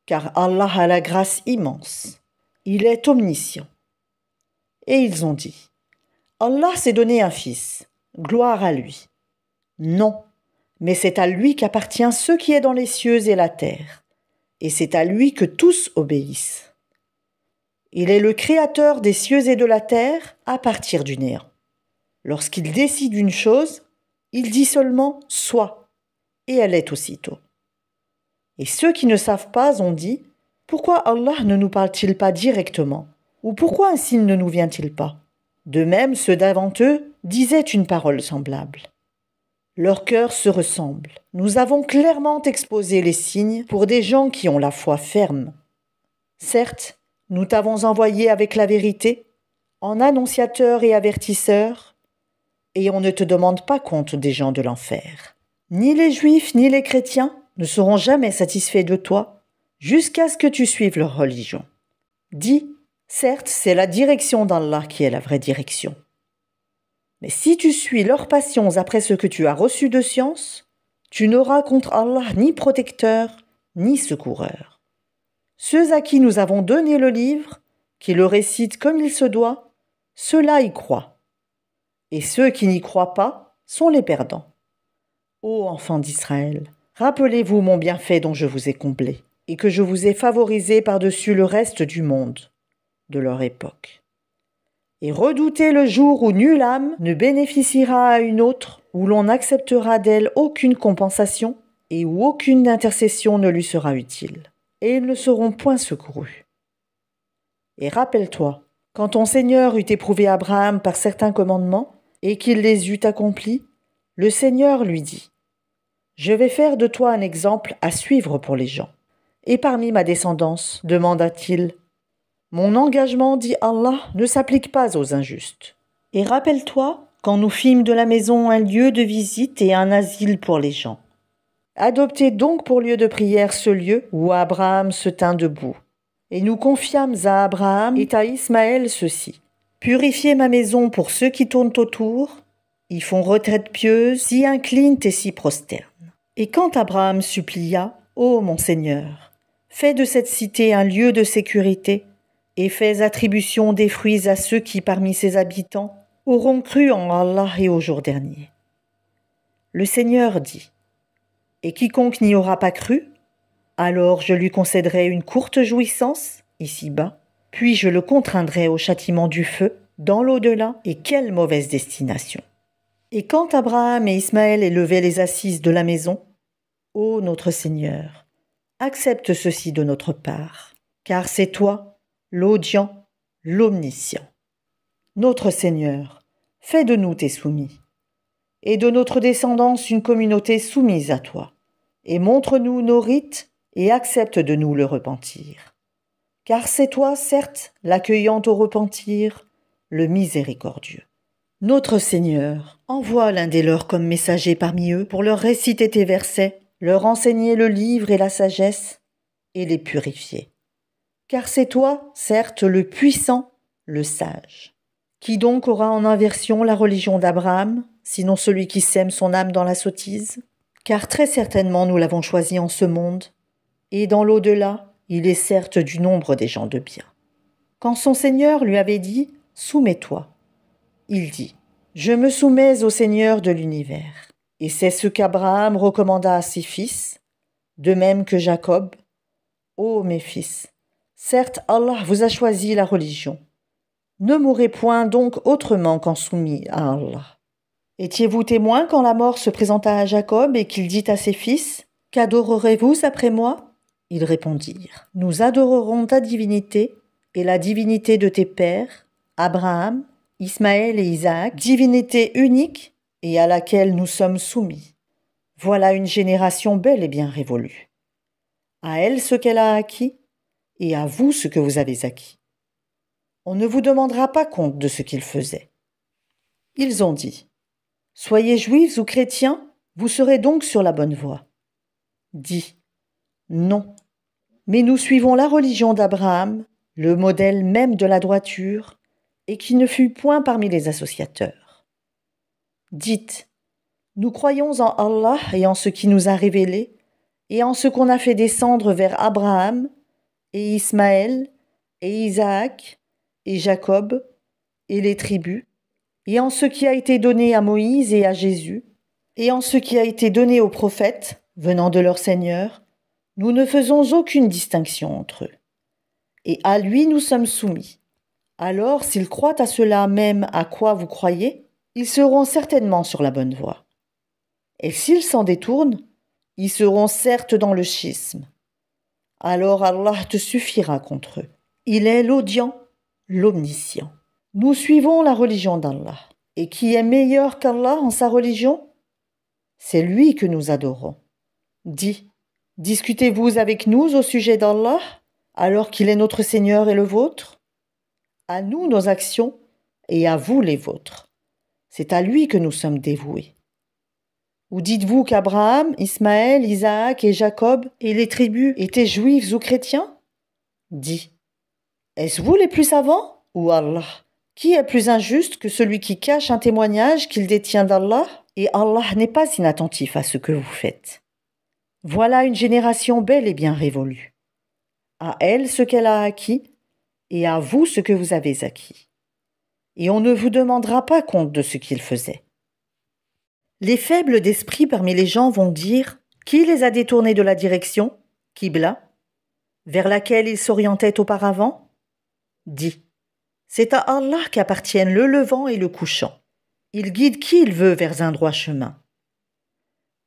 Car Allah a la grâce immense. Il est omniscient. Et ils ont dit, Allah s'est donné un fils, gloire à lui. Non, mais c'est à lui qu'appartient ce qui est dans les cieux et la terre, et c'est à lui que tous obéissent. Il est le créateur des cieux et de la terre à partir du néant. Lorsqu'il décide une chose, il dit seulement « soit » et elle est aussitôt. Et ceux qui ne savent pas ont dit « Pourquoi Allah ne nous parle-t-il pas directement ? Ou pourquoi un signe ne nous vient-il pas ?» De même, ceux d'avant eux disaient une parole semblable. Leurs cœurs se ressemblent. Nous avons clairement exposé les signes pour des gens qui ont la foi ferme. Certes, nous t'avons envoyé avec la vérité, en annonciateur et avertisseur, et on ne te demande pas compte des gens de l'enfer. Ni les Juifs ni les chrétiens ne seront jamais satisfaits de toi jusqu'à ce que tu suives leur religion. Dis, certes, c'est la direction d'Allah qui est la vraie direction. Mais si tu suis leurs passions après ce que tu as reçu de science, tu n'auras contre Allah ni protecteur, ni secoureur. Ceux à qui nous avons donné le livre, qui le récitent comme il se doit, ceux-là y croient. Et ceux qui n'y croient pas sont les perdants. Ô enfants d'Israël, rappelez-vous mon bienfait dont je vous ai comblé, et que je vous ai favorisé par-dessus le reste du monde, de leur époque. Et redoutez le jour où nulle âme ne bénéficiera à une autre, où l'on n'acceptera d'elle aucune compensation, et où aucune intercession ne lui sera utile. Et ils ne seront point secourus. Et rappelle-toi, quand ton Seigneur eut éprouvé Abraham par certains commandements, et qu'il les eut accomplis, le Seigneur lui dit, « Je vais faire de toi un exemple à suivre pour les gens. Et parmi ma descendance, demanda-t-il, mon engagement, dit Allah, ne s'applique pas aux injustes. Et rappelle-toi, quand nous fîmes de la maison un lieu de visite et un asile pour les gens. Adoptez donc pour lieu de prière ce lieu où Abraham se tint debout. Et nous confiâmes à Abraham et à Ismaël ceci. Purifiez ma maison pour ceux qui tournent autour, y font retraite pieuse, s'y inclinent et s'y prosternent. Et quand Abraham supplia, ô mon Seigneur, fais de cette cité un lieu de sécurité, et fais attribution des fruits à ceux qui, parmi ses habitants, auront cru en Allah et au jour dernier. Le Seigneur dit, et quiconque n'y aura pas cru, alors je lui concéderai une courte jouissance, ici-bas, puis je le contraindrai au châtiment du feu, dans l'au-delà, et quelle mauvaise destination. Et quand Abraham et Ismaël élevaient les assises de la maison, ô notre Seigneur, accepte ceci de notre part, car c'est toi, l'audient, l'omniscient. Notre Seigneur, fais de nous tes soumis, et de notre descendance une communauté soumise à toi, et montre-nous nos rites et accepte de nous le repentir. Car c'est toi, certes, l'accueillant au repentir, le miséricordieux. Notre Seigneur, envoie l'un des leurs comme messager parmi eux pour leur réciter tes versets, leur enseigner le livre et la sagesse, et les purifier. Car c'est toi, certes, le puissant, le sage. Qui donc aura en inversion la religion d'Abraham, sinon celui qui sème son âme dans la sottise? Car très certainement nous l'avons choisi en ce monde, et dans l'au-delà, il est certes du nombre des gens de bien. Quand son Seigneur lui avait dit « Soumets-toi », il dit « Je me soumets au Seigneur de l'univers ». Et c'est ce qu'Abraham recommanda à ses fils, de même que Jacob. « Ô mes fils, certes Allah vous a choisi la religion. Ne mourrez point donc autrement qu'en soumis à Allah. » Étiez-vous témoin quand la mort se présenta à Jacob et qu'il dit à ses fils Qu'adorerez-vous après moi ? Ils répondirent, nous adorerons ta divinité et la divinité de tes pères, Abraham, Ismaël et Isaac, divinité unique et à laquelle nous sommes soumis. Voilà une génération belle et bien révolue. À elle ce qu'elle a acquis, et à vous ce que vous avez acquis. On ne vous demandera pas compte de ce qu'ils faisaient. Ils ont dit, soyez juifs ou chrétiens, vous serez donc sur la bonne voie. Dis, non, mais nous suivons la religion d'Abraham, le modèle même de la droiture, et qui ne fut point parmi les associateurs. Dites, nous croyons en Allah et en ce qui nous a révélé, et en ce qu'on a fait descendre vers Abraham, et Ismaël, et Isaac, et Jacob, et les tribus, et en ce qui a été donné à Moïse et à Jésus, et en ce qui a été donné aux prophètes, venant de leur Seigneur, nous ne faisons aucune distinction entre eux. Et à lui nous sommes soumis. Alors, s'ils croient à cela même à quoi vous croyez, ils seront certainement sur la bonne voie. Et s'ils s'en détournent, ils seront certes dans le schisme. Alors Allah te suffira contre eux. Il est l'audient, l'omniscient. Nous suivons la religion d'Allah. Et qui est meilleur qu'Allah en sa religion ? C'est lui que nous adorons. Dis, discutez-vous avec nous au sujet d'Allah, alors qu'il est notre Seigneur et le vôtre ? À nous nos actions, et à vous les vôtres. C'est à lui que nous sommes dévoués. Ou dites-vous qu'Abraham, Ismaël, Isaac et Jacob et les tribus étaient juifs ou chrétiens ? Dis, est-ce vous les plus savants ou Allah ? Qui est plus injuste que celui qui cache un témoignage qu'il détient d'Allah ? Et Allah n'est pas inattentif à ce que vous faites. Voilà une génération belle et bien révolue. À elle ce qu'elle a acquis, et à vous ce que vous avez acquis. Et on ne vous demandera pas compte de ce qu'ils faisaient. Les faibles d'esprit parmi les gens vont dire, qui les a détournés de la direction, Qibla, vers laquelle ils s'orientaient auparavant ? Dis, c'est à Allah qu'appartiennent le levant et le couchant. Il guide qui il veut vers un droit chemin.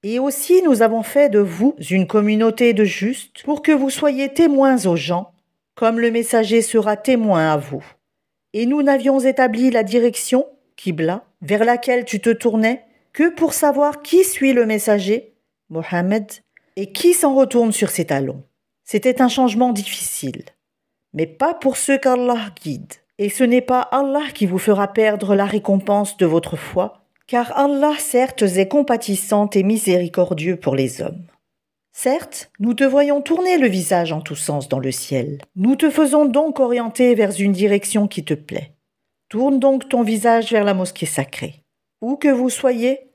Et aussi nous avons fait de vous une communauté de justes pour que vous soyez témoins aux gens, comme le messager sera témoin à vous. Et nous n'avions établi la direction, Qibla, vers laquelle tu te tournais, que pour savoir qui suit le messager, Mohammed, et qui s'en retourne sur ses talons. C'était un changement difficile, mais pas pour ceux qu'Allah guide. Et ce n'est pas Allah qui vous fera perdre la récompense de votre foi, car Allah certes est compatissant et miséricordieux pour les hommes. Certes, nous te voyons tourner le visage en tous sens dans le ciel. Nous te faisons donc orienter vers une direction qui te plaît. Tourne donc ton visage vers la mosquée sacrée. Où que vous soyez,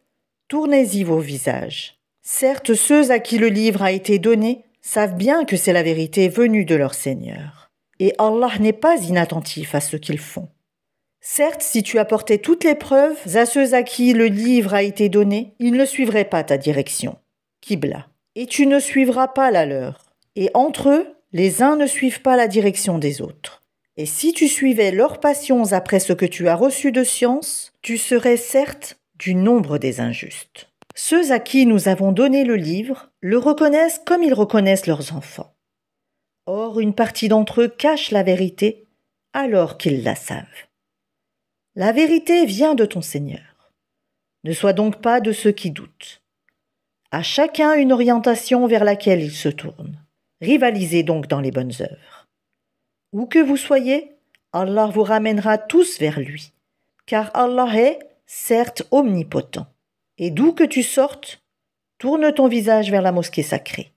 tournez-y vos visages. Certes, ceux à qui le livre a été donné savent bien que c'est la vérité venue de leur Seigneur. Et Allah n'est pas inattentif à ce qu'ils font. Certes, si tu apportais toutes les preuves à ceux à qui le livre a été donné, ils ne suivraient pas ta direction, Qibla, et tu ne suivras pas la leur. Et entre eux, les uns ne suivent pas la direction des autres. Et si tu suivais leurs passions après ce que tu as reçu de science, tu serais certes du nombre des injustes. Ceux à qui nous avons donné le livre le reconnaissent comme ils reconnaissent leurs enfants. Or, une partie d'entre eux cache la vérité alors qu'ils la savent. La vérité vient de ton Seigneur. Ne sois donc pas de ceux qui doutent. À chacun une orientation vers laquelle il se tourne. Rivalisez donc dans les bonnes œuvres. Où que vous soyez, Allah vous ramènera tous vers lui, car Allah est, certes, omnipotent. Et d'où que tu sortes, tourne ton visage vers la mosquée sacrée.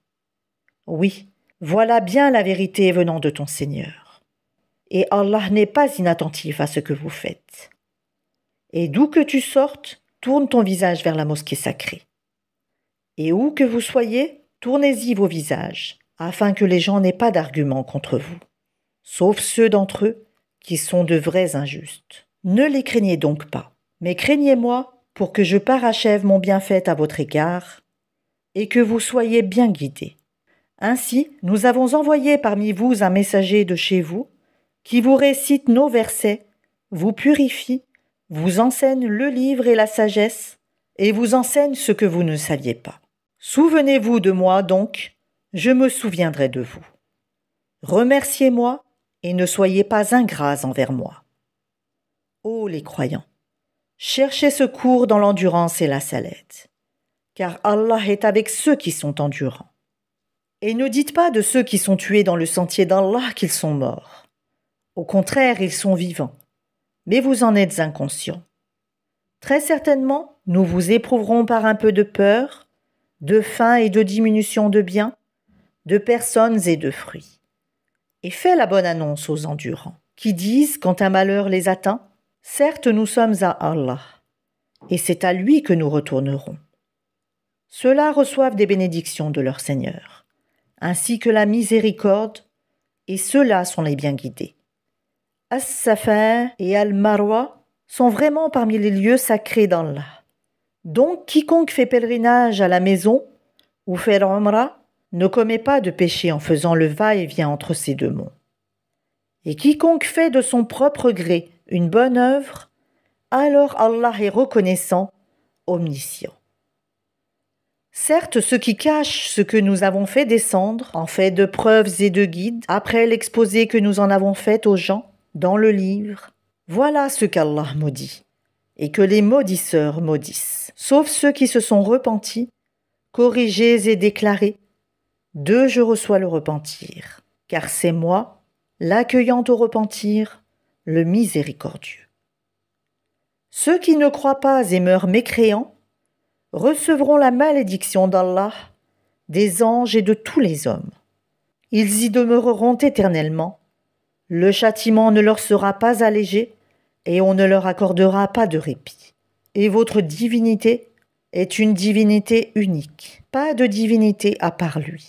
Oui, voilà bien la vérité venant de ton Seigneur. Et Allah n'est pas inattentif à ce que vous faites. Et d'où que tu sortes, tourne ton visage vers la mosquée sacrée. Et où que vous soyez, tournez-y vos visages, afin que les gens n'aient pas d'arguments contre vous, sauf ceux d'entre eux qui sont de vrais injustes. Ne les craignez donc pas, mais craignez-moi pour que je parachève mon bienfait à votre égard et que vous soyez bien guidés. Ainsi, nous avons envoyé parmi vous un messager de chez vous qui vous récite nos versets, vous purifie, vous enseigne le livre et la sagesse et vous enseigne ce que vous ne saviez pas. Souvenez-vous de moi donc, je me souviendrai de vous. Remerciez-moi et ne soyez pas ingrats envers moi. Ô les croyants, cherchez secours dans l'endurance et la salette, car Allah est avec ceux qui sont endurants. Et ne dites pas de ceux qui sont tués dans le sentier d'Allah qu'ils sont morts. Au contraire, ils sont vivants, mais vous en êtes inconscients. Très certainement, nous vous éprouverons par un peu de peur, de faim et de diminution de biens, de personnes et de fruits. Et fais la bonne annonce aux endurants, qui disent quand un malheur les atteint, certes nous sommes à Allah, et c'est à lui que nous retournerons. Ceux-là reçoivent des bénédictions de leur Seigneur, ainsi que la miséricorde, et ceux-là sont les bien guidés. As-Safa et Al-Marwa sont vraiment parmi les lieux sacrés d'Allah. Donc quiconque fait pèlerinage à la maison ou fait l'Umrah ne commet pas de péché en faisant le va-et-vient entre ces deux monts. Et quiconque fait de son propre gré une bonne œuvre, alors Allah est reconnaissant, omniscient. Certes, ceux qui cachent ce que nous avons fait descendre, en fait de preuves et de guides, après l'exposé que nous en avons fait aux gens, dans le livre, voilà ce qu'Allah maudit, et que les maudisseurs maudissent, sauf ceux qui se sont repentis, corrigés et déclarés. D'eux je reçois le repentir, car c'est moi, l'accueillant au repentir, le miséricordieux. Ceux qui ne croient pas et meurent mécréants recevront la malédiction d'Allah, des anges et de tous les hommes. Ils y demeureront éternellement. Le châtiment ne leur sera pas allégé et on ne leur accordera pas de répit. Et votre divinité est une divinité unique, pas de divinité à part lui,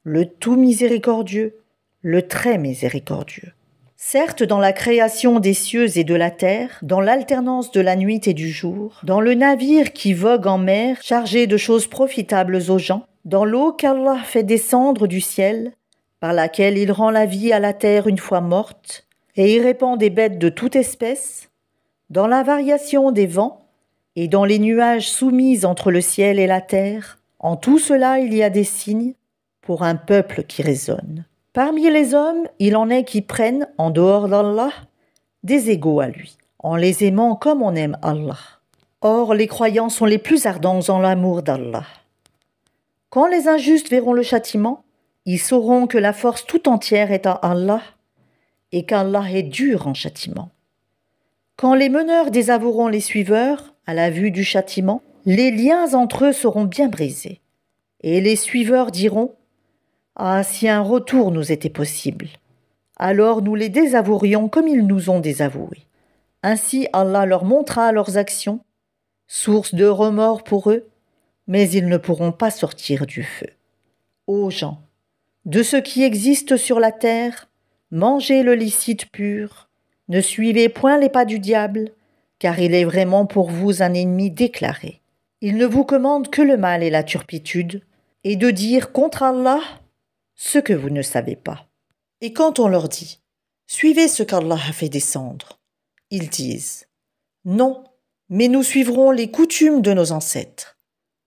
le tout miséricordieux, le très miséricordieux. Certes, dans la création des cieux et de la terre, dans l'alternance de la nuit et du jour, dans le navire qui vogue en mer chargé de choses profitables aux gens, dans l'eau qu'Allah fait descendre du ciel, par laquelle il rend la vie à la terre une fois morte, et y répand des bêtes de toute espèce, dans la variation des vents, et dans les nuages soumis entre le ciel et la terre, en tout cela il y a des signes pour un peuple qui raisonne. Parmi les hommes, il en est qui prennent, en dehors d'Allah, des égaux à lui, en les aimant comme on aime Allah. Or, les croyants sont les plus ardents en l'amour d'Allah. Quand les injustes verront le châtiment, ils sauront que la force tout entière est à Allah et qu'Allah est dur en châtiment. Quand les meneurs désavoueront les suiveurs, à la vue du châtiment, les liens entre eux seront bien brisés. Et les suiveurs diront « Ah, si un retour nous était possible !» Alors nous les désavouerions comme ils nous ont désavoués. Ainsi Allah leur montrera leurs actions, source de remords pour eux, mais ils ne pourront pas sortir du feu. Ô gens, de ce qui existe sur la terre, mangez le licite pur, ne suivez point les pas du diable, car il est vraiment pour vous un ennemi déclaré. Il ne vous commande que le mal et la turpitude, et de dire contre Allah ce que vous ne savez pas. Et quand on leur dit « Suivez ce qu'Allah a fait descendre », ils disent « Non, mais nous suivrons les coutumes de nos ancêtres. »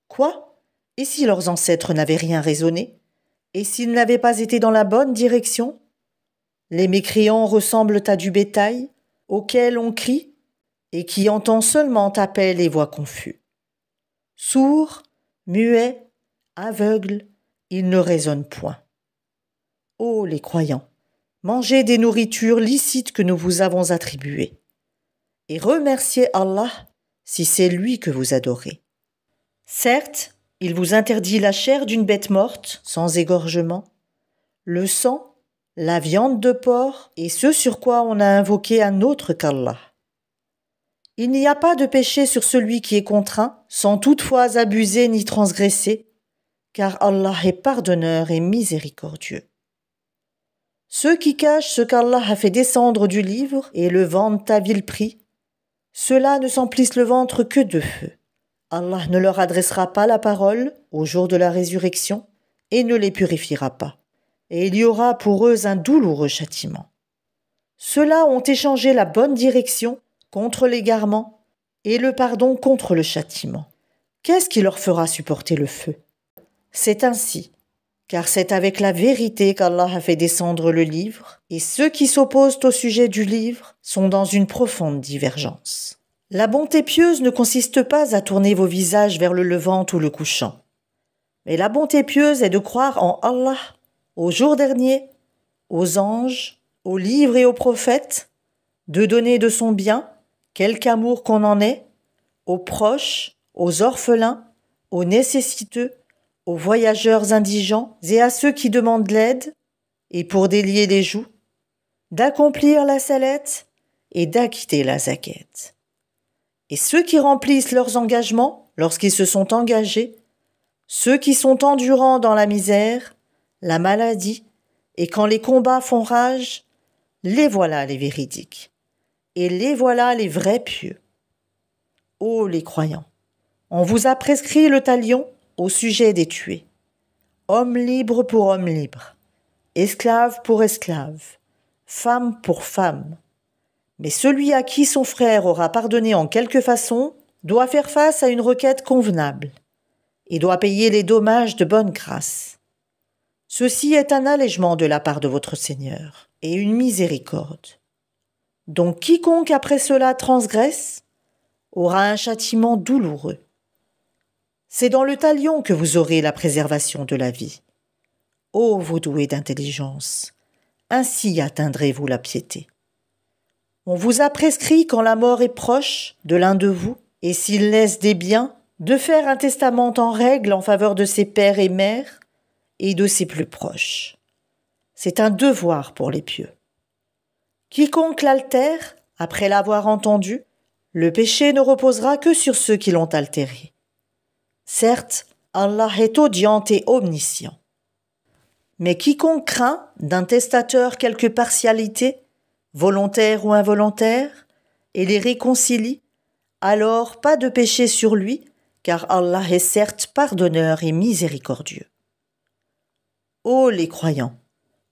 Quoi ? Et si leurs ancêtres n'avaient rien raisonné ? Et s'ils n'avaient pas été dans la bonne direction ? Les mécréants ressemblent à du bétail, auquel on crie, et qui entend seulement appel et voix confus. Sourds, muets, aveugles, ils ne raisonnent point. Ô les croyants, mangez des nourritures licites que nous vous avons attribuées, et remerciez Allah si c'est lui que vous adorez. Certes, il vous interdit la chair d'une bête morte, sans égorgement, le sang, la viande de porc et ce sur quoi on a invoqué un autre qu'Allah. Il n'y a pas de péché sur celui qui est contraint, sans toutefois abuser ni transgresser, car Allah est pardonneur et miséricordieux. Ceux qui cachent ce qu'Allah a fait descendre du livre et le vendent à vil prix, ceux-là ne s'emplissent le ventre que de feu. Allah ne leur adressera pas la parole au jour de la résurrection et ne les purifiera pas. Et il y aura pour eux un douloureux châtiment. Ceux-là ont échangé la bonne direction contre l'égarement et le pardon contre le châtiment. Qu'est-ce qui leur fera supporter le feu ? C'est ainsi, car c'est avec la vérité qu'Allah a fait descendre le livre, et ceux qui s'opposent au sujet du livre sont dans une profonde divergence. La bonté pieuse ne consiste pas à tourner vos visages vers le levant ou le couchant, mais la bonté pieuse est de croire en Allah, au jour dernier, aux anges, aux livres et aux prophètes, de donner de son bien, quelque amour qu'on en ait, aux proches, aux orphelins, aux nécessiteux, aux voyageurs indigents et à ceux qui demandent l'aide, et pour délier les joues, d'accomplir la salette et d'acquitter la zakat. Et ceux qui remplissent leurs engagements lorsqu'ils se sont engagés, ceux qui sont endurants dans la misère, la maladie, et quand les combats font rage, les voilà les véridiques, et les voilà les vrais pieux. Ô les croyants, on vous a prescrit le talion au sujet des tués. Homme libre pour homme libre, esclave pour esclave, femme pour femme. Mais celui à qui son frère aura pardonné en quelque façon doit faire face à une requête convenable et doit payer les dommages de bonne grâce. Ceci est un allègement de la part de votre Seigneur et une miséricorde. Donc quiconque après cela transgresse aura un châtiment douloureux. C'est dans le talion que vous aurez la préservation de la vie. Ô vous doués d'intelligence, ainsi atteindrez-vous la piété. On vous a prescrit quand la mort est proche de l'un de vous, et s'il laisse des biens, de faire un testament en règle en faveur de ses pères et mères et de ses plus proches. C'est un devoir pour les pieux. Quiconque l'altère, après l'avoir entendu, le péché ne reposera que sur ceux qui l'ont altéré. Certes, Allah est audient et omniscient. Mais quiconque craint d'un testateur quelque partialité, volontaire ou involontaire, et les réconcilie, alors pas de péché sur lui, car Allah est certes pardonneur et miséricordieux. Ô les croyants,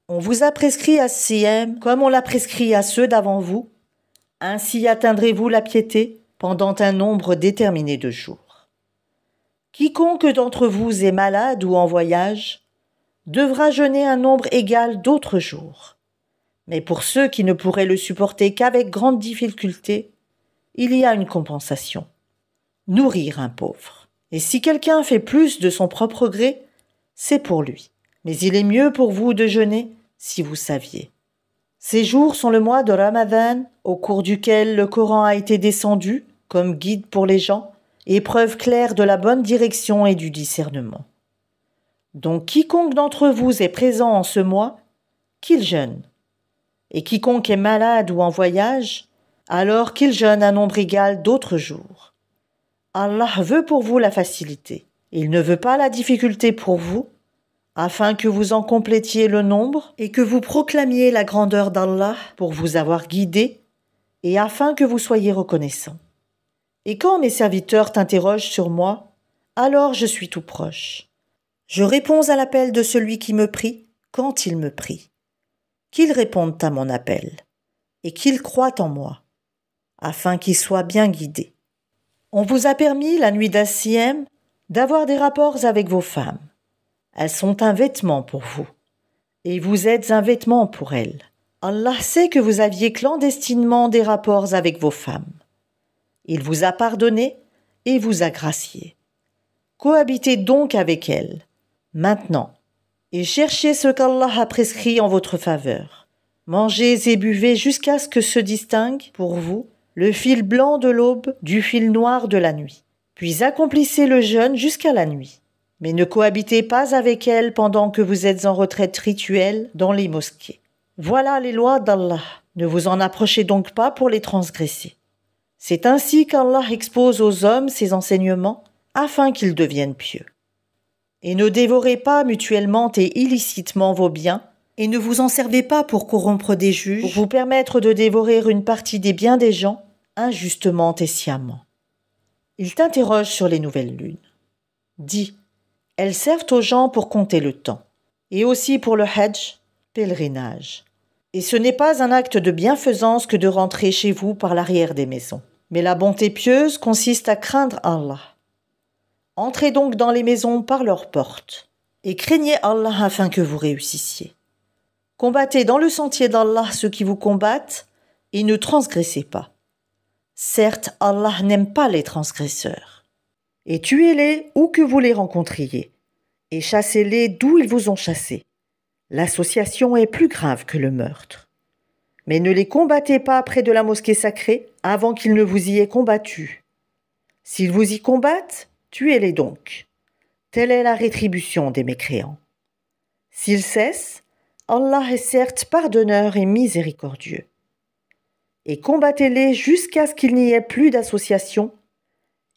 on vous a prescrit à Siyam comme on l'a prescrit à ceux d'avant vous, ainsi atteindrez-vous la piété pendant un nombre déterminé de jours. Quiconque d'entre vous est malade ou en voyage devra jeûner un nombre égal d'autres jours. Mais pour ceux qui ne pourraient le supporter qu'avec grande difficulté, il y a une compensation. Nourrir un pauvre. Et si quelqu'un fait plus de son propre gré, c'est pour lui. Mais il est mieux pour vous de jeûner si vous saviez. Ces jours sont le mois de Ramadan, au cours duquel le Coran a été descendu comme guide pour les gens, et preuve claire de la bonne direction et du discernement. Donc quiconque d'entre vous est présent en ce mois, qu'il jeûne. Et quiconque est malade ou en voyage, alors qu'il jeûne un nombre égal d'autres jours. Allah veut pour vous la facilité. Il ne veut pas la difficulté pour vous, afin que vous en complétiez le nombre et que vous proclamiez la grandeur d'Allah pour vous avoir guidé et afin que vous soyez reconnaissants. Et quand mes serviteurs t'interrogent sur moi, alors je suis tout proche. Je réponds à l'appel de celui qui me prie quand il me prie. Qu'ils répondent à mon appel et qu'ils croient en moi, afin qu'ils soient bien guidés. On vous a permis, la nuit d'As-Siyam, d'avoir des rapports avec vos femmes. Elles sont un vêtement pour vous, et vous êtes un vêtement pour elles. Allah sait que vous aviez clandestinement des rapports avec vos femmes. Il vous a pardonné et vous a gracié. Cohabitez donc avec elles, maintenant, et cherchez ce qu'Allah a prescrit en votre faveur. Mangez et buvez jusqu'à ce que se distingue, pour vous, le fil blanc de l'aube du fil noir de la nuit. Puis accomplissez le jeûne jusqu'à la nuit. Mais ne cohabitez pas avec elles pendant que vous êtes en retraite rituelle dans les mosquées. Voilà les lois d'Allah. Ne vous en approchez donc pas pour les transgresser. C'est ainsi qu'Allah expose aux hommes ses enseignements afin qu'ils deviennent pieux. Et ne dévorez pas mutuellement et illicitement vos biens, et ne vous en servez pas pour corrompre des juges, pour vous permettre de dévorer une partie des biens des gens, injustement et sciemment. Il t'interroge sur les nouvelles lunes. Dis, elles servent aux gens pour compter le temps, et aussi pour le hajj, pèlerinage. Et ce n'est pas un acte de bienfaisance que de rentrer chez vous par l'arrière des maisons. Mais la bonté pieuse consiste à craindre Allah. Entrez donc dans les maisons par leurs portes, et craignez Allah afin que vous réussissiez. Combattez dans le sentier d'Allah ceux qui vous combattent et ne transgressez pas. Certes, Allah n'aime pas les transgresseurs. Et tuez-les où que vous les rencontriez, et chassez-les d'où ils vous ont chassés. L'association est plus grave que le meurtre. Mais ne les combattez pas près de la mosquée sacrée avant qu'ils ne vous y aient combattu. S'ils vous y combattent, tuez-les donc. Telle est la rétribution des mécréants. S'ils cessent, Allah est certes pardonneur et miséricordieux. Et combattez-les jusqu'à ce qu'il n'y ait plus d'association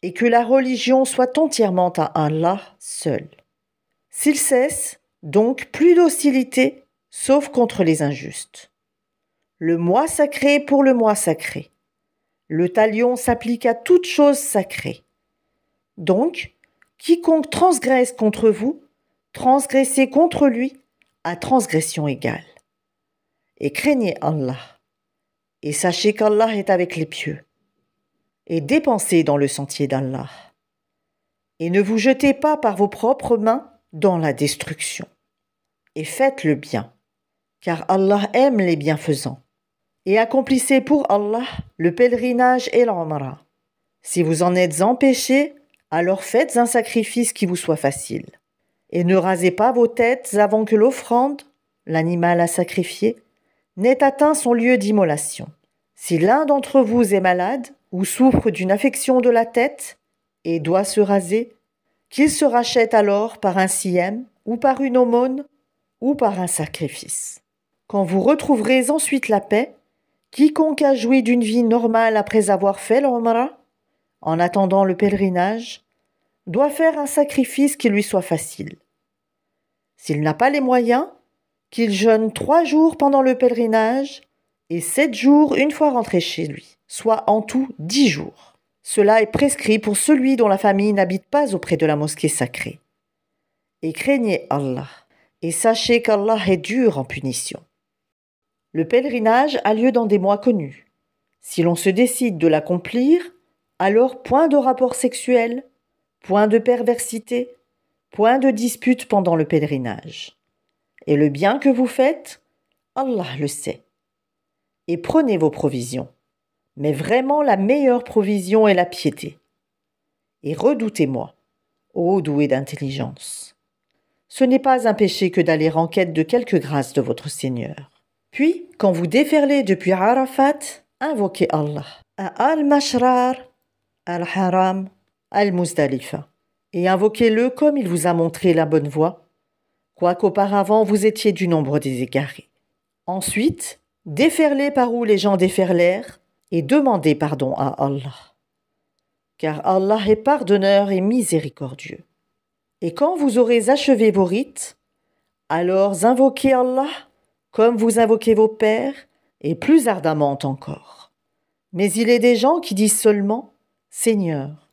et que la religion soit entièrement à Allah seul. S'ils cessent, donc plus d'hostilité, sauf contre les injustes. Le mois sacré pour le mois sacré. Le talion s'applique à toute chose sacrée. Donc, quiconque transgresse contre vous, transgressez contre lui à transgression égale. Et craignez Allah. Et sachez qu'Allah est avec les pieux. Et dépensez dans le sentier d'Allah. Et ne vous jetez pas par vos propres mains dans la destruction. Et faites le bien, car Allah aime les bienfaisants. Et accomplissez pour Allah le pèlerinage et l'Umrah. Si vous en êtes empêchés, alors faites un sacrifice qui vous soit facile. Et ne rasez pas vos têtes avant que l'offrande, l'animal à sacrifier, n'ait atteint son lieu d'immolation. Si l'un d'entre vous est malade ou souffre d'une affection de la tête et doit se raser, qu'il se rachète alors par un siyam ou par une aumône ou par un sacrifice. Quand vous retrouverez ensuite la paix, quiconque a joui d'une vie normale après avoir fait l'Umrah, en attendant le pèlerinage, doit faire un sacrifice qui lui soit facile. S'il n'a pas les moyens, qu'il jeûne 3 jours pendant le pèlerinage et 7 jours une fois rentré chez lui, soit en tout 10 jours. Cela est prescrit pour celui dont la famille n'habite pas auprès de la mosquée sacrée. Et craignez Allah, et sachez qu'Allah est dur en punition. Le pèlerinage a lieu dans des mois connus. Si l'on se décide de l'accomplir, alors point de rapport sexuel, point de perversité, point de dispute pendant le pèlerinage. Et le bien que vous faites, Allah le sait. Et prenez vos provisions. Mais vraiment la meilleure provision est la piété. Et redoutez-moi, ô doué d'intelligence. Ce n'est pas un péché que d'aller en quête de quelque grâce de votre Seigneur. Puis, quand vous déferlez depuis Arafat, invoquez Allah. À Al-Mashrar, Al-Haram, Al-Muzdalifa. Et invoquez-le comme il vous a montré la bonne voie, quoiqu'auparavant vous étiez du nombre des égarés. Ensuite, déferlez par où les gens déferlèrent et demandez pardon à Allah. Car Allah est pardonneur et miséricordieux. Et quand vous aurez achevé vos rites, alors invoquez Allah comme vous invoquez vos pères et plus ardemment encore. Mais il est des gens qui disent seulement « Seigneur,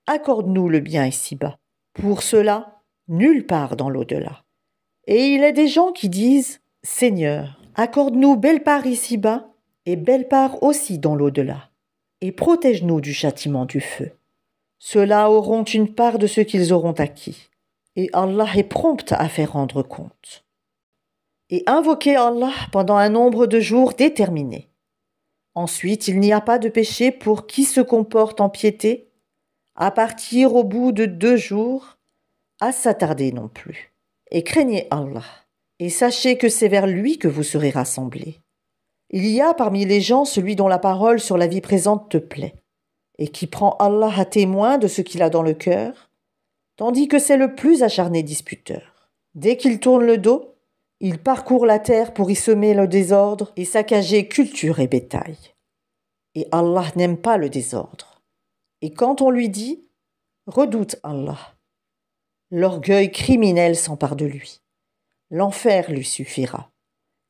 accorde-nous le bien ici-bas. » Pour cela, nulle part dans l'au-delà. Et il est des gens qui disent « Seigneur, accorde-nous belle part ici-bas et belle part aussi dans l'au-delà. Et protège-nous du châtiment du feu. » Ceux-là auront une part de ce qu'ils auront acquis. Et Allah est prompt à faire rendre compte. Et invoquez Allah pendant un nombre de jours déterminé. Ensuite, il n'y a pas de péché pour qui se comporte en piété, à partir au bout de 2 jours, à s'attarder non plus. Et craignez Allah, et sachez que c'est vers lui que vous serez rassemblés. Il y a parmi les gens celui dont la parole sur la vie présente te plaît, et qui prend Allah à témoin de ce qu'il a dans le cœur, tandis que c'est le plus acharné disputeur. Dès qu'il tourne le dos, il parcourt la terre pour y semer le désordre et saccager culture et bétail. Et Allah n'aime pas le désordre. Et quand on lui dit « Redoute Allah », l'orgueil criminel s'empare de lui. L'enfer lui suffira.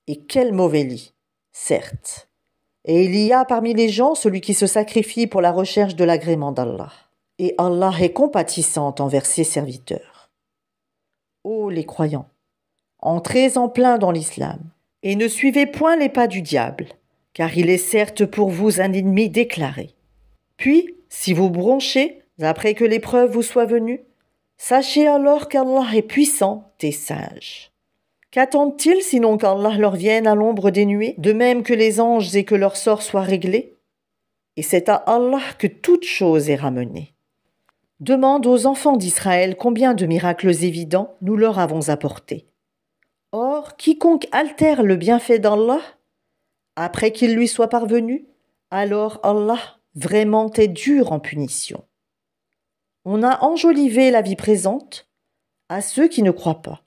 Et quel mauvais lit, certes. Et il y a parmi les gens celui qui se sacrifie pour la recherche de l'agrément d'Allah. Et Allah est compatissant envers ses serviteurs. Ô les croyants, entrez en plein dans l'islam, et ne suivez point les pas du diable, car il est certes pour vous un ennemi déclaré. Puis, si vous bronchez, après que l'épreuve vous soit venue, Sachez alors qu'Allah est puissant et sage. Qu'attendent-ils sinon qu'Allah leur vienne à l'ombre des nuées, de même que les anges et que leur sort soit réglé? Et c'est à Allah que toute chose est ramenée. Demande aux enfants d'Israël combien de miracles évidents nous leur avons apportés. Or, quiconque altère le bienfait d'Allah, après qu'il lui soit parvenu, alors Allah vraiment est dur en punition. On a enjolivé la vie présente à ceux qui ne croient pas,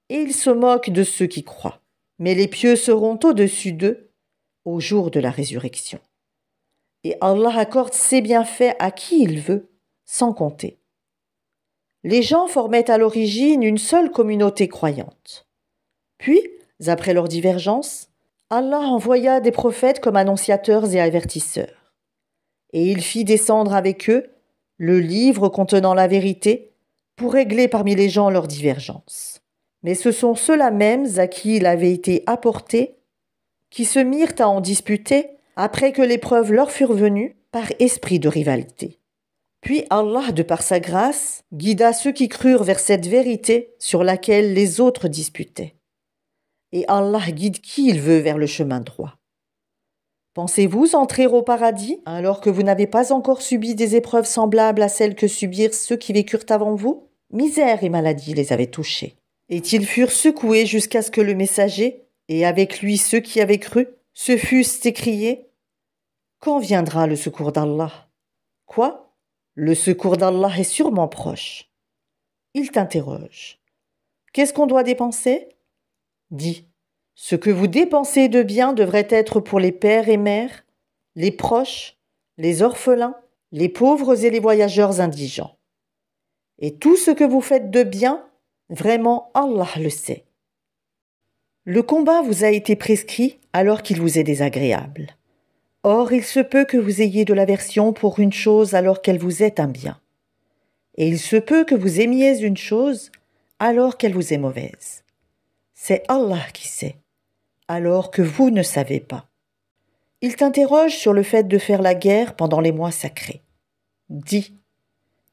et il se moque de ceux qui croient. Mais les pieux seront au-dessus d'eux au jour de la résurrection. Et Allah accorde ses bienfaits à qui il veut, sans compter. Les gens formaient à l'origine une seule communauté croyante. Puis, après leur divergence, Allah envoya des prophètes comme annonciateurs et avertisseurs. Et il fit descendre avec eux le livre contenant la vérité pour régler parmi les gens leurs divergences. Mais ce sont ceux-là mêmes à qui il avait été apporté qui se mirent à en disputer après que les preuves leur furent venues par esprit de rivalité. Puis Allah, de par sa grâce, guida ceux qui crurent vers cette vérité sur laquelle les autres disputaient. Et Allah guide qui il veut vers le chemin droit. Pensez-vous entrer au paradis alors que vous n'avez pas encore subi des épreuves semblables à celles que subirent ceux qui vécurent avant vous? Misère et maladie les avaient touchés. Et ils furent secoués jusqu'à ce que le messager, et avec lui ceux qui avaient cru, se fussent écriés: quand viendra le secours d'Allah? Quoi? Le secours d'Allah est sûrement proche. Il t'interroge. Qu'est-ce qu'on doit dépenser? Dis, ce que vous dépensez de bien devrait être pour les pères et mères, les proches, les orphelins, les pauvres et les voyageurs indigents. Et tout ce que vous faites de bien, vraiment Allah le sait. Le combat vous a été prescrit alors qu'il vous est désagréable. Or, il se peut que vous ayez de l'aversion pour une chose alors qu'elle vous est un bien. Et il se peut que vous aimiez une chose alors qu'elle vous est mauvaise. C'est Allah qui sait, alors que vous ne savez pas. Il t'interroge sur le fait de faire la guerre pendant les mois sacrés. Dis,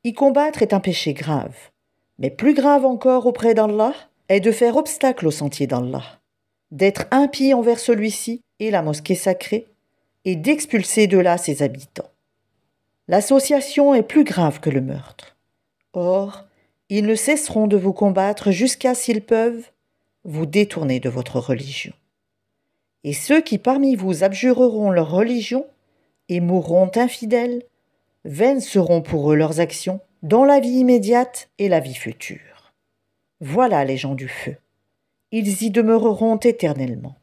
y combattre est un péché grave, mais plus grave encore auprès d'Allah est de faire obstacle au sentier d'Allah, d'être impie envers celui-ci et la mosquée sacrée, et d'expulser de là ses habitants. L'association est plus grave que le meurtre. Or, ils ne cesseront de vous combattre jusqu'à, s'ils peuvent, vous détourner de votre religion. Et ceux qui parmi vous abjureront leur religion et mourront infidèles, vaines seront pour eux leurs actions dans la vie immédiate et la vie future. Voilà les gens du feu. Ils y demeureront éternellement.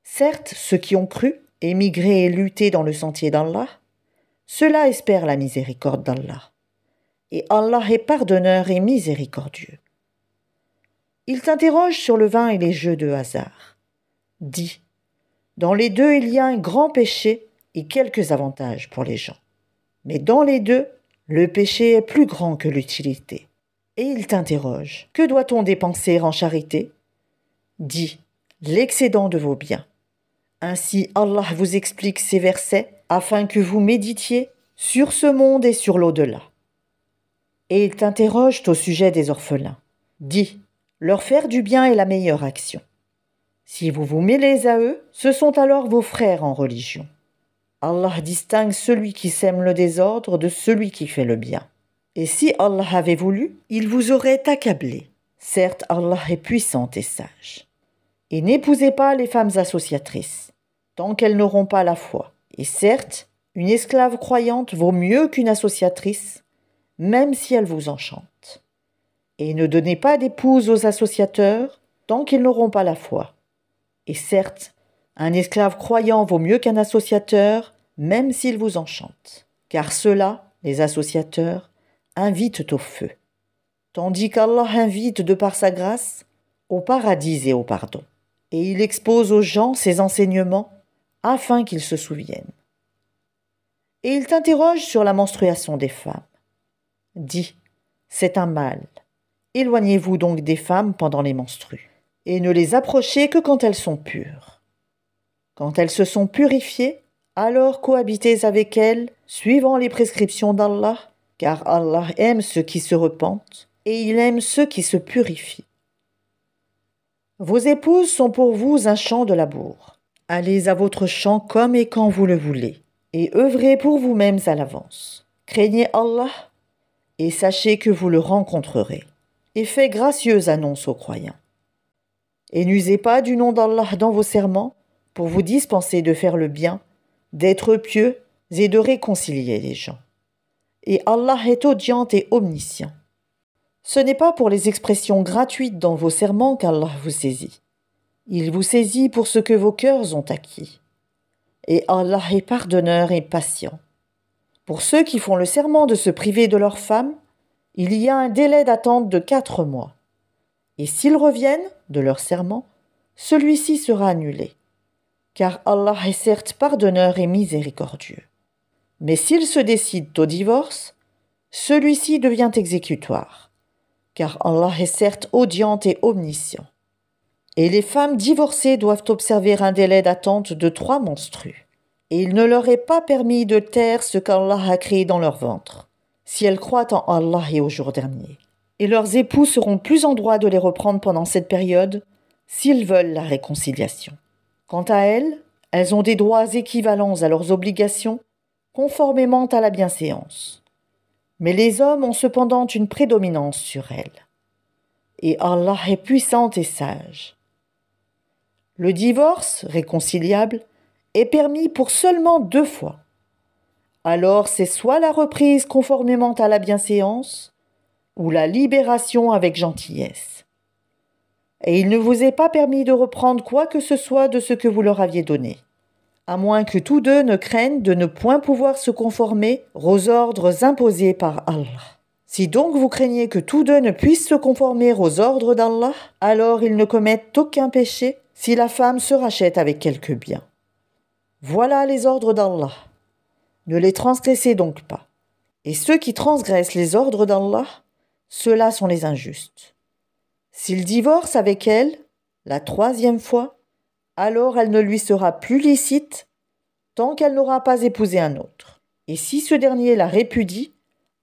Certes, ceux qui ont cru, émigré et lutté dans le sentier d'Allah, ceux-là espèrent la miséricorde d'Allah. Et Allah est pardonneur et miséricordieux. Il t'interroge sur le vin et les jeux de hasard. Dis, dans les deux il y a un grand péché et quelques avantages pour les gens. Mais dans les deux, le péché est plus grand que l'utilité. Et il t'interroge, que doit-on dépenser en charité? Dis, l'excédent de vos biens. Ainsi Allah vous explique ces versets afin que vous méditiez sur ce monde et sur l'au-delà. Et il t'interroge au sujet des orphelins. Dis, leur faire du bien est la meilleure action. Si vous vous mêlez à eux, ce sont alors vos frères en religion. Allah distingue celui qui sème le désordre de celui qui fait le bien. Et si Allah avait voulu, il vous aurait accablé. Certes, Allah est puissant et sage. Et n'épousez pas les femmes associatrices, tant qu'elles n'auront pas la foi. Et certes, une esclave croyante vaut mieux qu'une associatrice, même si elle vous enchante. Et ne donnez pas d'épouse aux associateurs, tant qu'ils n'auront pas la foi. Et certes, un esclave croyant vaut mieux qu'un associateur, même s'il vous enchante. Car ceux-là, les associateurs, invitent au feu, tandis qu'Allah invite de par sa grâce au paradis et au pardon. Et il expose aux gens ses enseignements afin qu'ils se souviennent. Et il t'interroge sur la menstruation des femmes. Dis, c'est un mal. Éloignez-vous donc des femmes pendant les menstrues, et ne les approchez que quand elles sont pures. Quand elles se sont purifiées, alors cohabitez avec elles, suivant les prescriptions d'Allah, car Allah aime ceux qui se repentent et il aime ceux qui se purifient. Vos épouses sont pour vous un champ de labour. Allez à votre champ comme et quand vous le voulez, et œuvrez pour vous-mêmes à l'avance. Craignez Allah et sachez que vous le rencontrerez. Et faites gracieuse annonce aux croyants. Et n'usez pas du nom d'Allah dans vos serments pour vous dispenser de faire le bien, d'être pieux et de réconcilier les gens. Et Allah est audient et omniscient. Ce n'est pas pour les expressions gratuites dans vos serments qu'Allah vous saisit. Il vous saisit pour ce que vos cœurs ont acquis. Et Allah est pardonneur et patient. Pour ceux qui font le serment de se priver de leurs femmes, il y a un délai d'attente de 4 mois. Et s'ils reviennent de leur serment, celui-ci sera annulé. Car Allah est certes pardonneur et miséricordieux. Mais s'ils se décident au divorce, celui-ci devient exécutoire. Car Allah est certes audient et omniscient. Et les femmes divorcées doivent observer un délai d'attente de 3 menstrues. Et il ne leur est pas permis de taire ce qu'Allah a créé dans leur ventre, si elles croient en Allah et au jour dernier. Et leurs époux seront plus en droit de les reprendre pendant cette période, s'ils veulent la réconciliation. Quant à elles, elles ont des droits équivalents à leurs obligations, conformément à la bienséance. Mais les hommes ont cependant une prédominance sur elles. Et Allah est puissant et sage. Le divorce, réconciliable, est permis pour seulement 2 fois. Alors c'est soit la reprise conformément à la bienséance, ou la libération avec gentillesse. Et il ne vous est pas permis de reprendre quoi que ce soit de ce que vous leur aviez donné, à moins que tous deux ne craignent de ne point pouvoir se conformer aux ordres imposés par Allah. Si donc vous craignez que tous deux ne puissent se conformer aux ordres d'Allah, alors ils ne commettent aucun péché si la femme se rachète avec quelque bien. Voilà les ordres d'Allah. Ne les transgressez donc pas. Et ceux qui transgressent les ordres d'Allah, ceux-là sont les injustes. S'il divorce avec elle, la 3e fois, alors elle ne lui sera plus licite tant qu'elle n'aura pas épousé un autre. Et si ce dernier la répudie,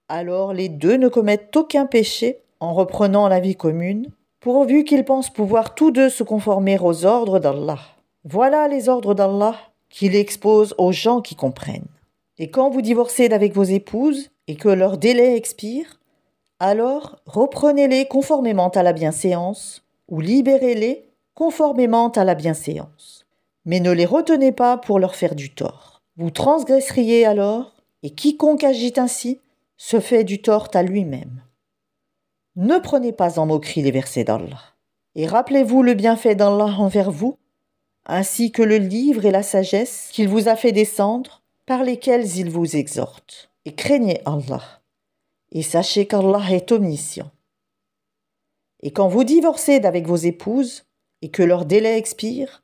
alors les deux ne commettent aucun péché en reprenant la vie commune, pourvu qu'ils pensent pouvoir tous deux se conformer aux ordres d'Allah. Voilà les ordres d'Allah qu'il expose aux gens qui comprennent. Et quand vous divorcez d'avec vos épouses et que leur délai expire, alors reprenez-les conformément à la bienséance ou libérez-les conformément à la bienséance. Mais ne les retenez pas pour leur faire du tort. Vous transgresseriez alors, et quiconque agit ainsi se fait du tort à lui-même. Ne prenez pas en moquerie les versets d'Allah. Et rappelez-vous le bienfait d'Allah envers vous, ainsi que le livre et la sagesse qu'il vous a fait descendre, par lesquels il vous exhorte. Et craignez Allah. Et sachez qu'Allah est omniscient. Et quand vous divorcez d'avec vos épouses, et que leur délai expire,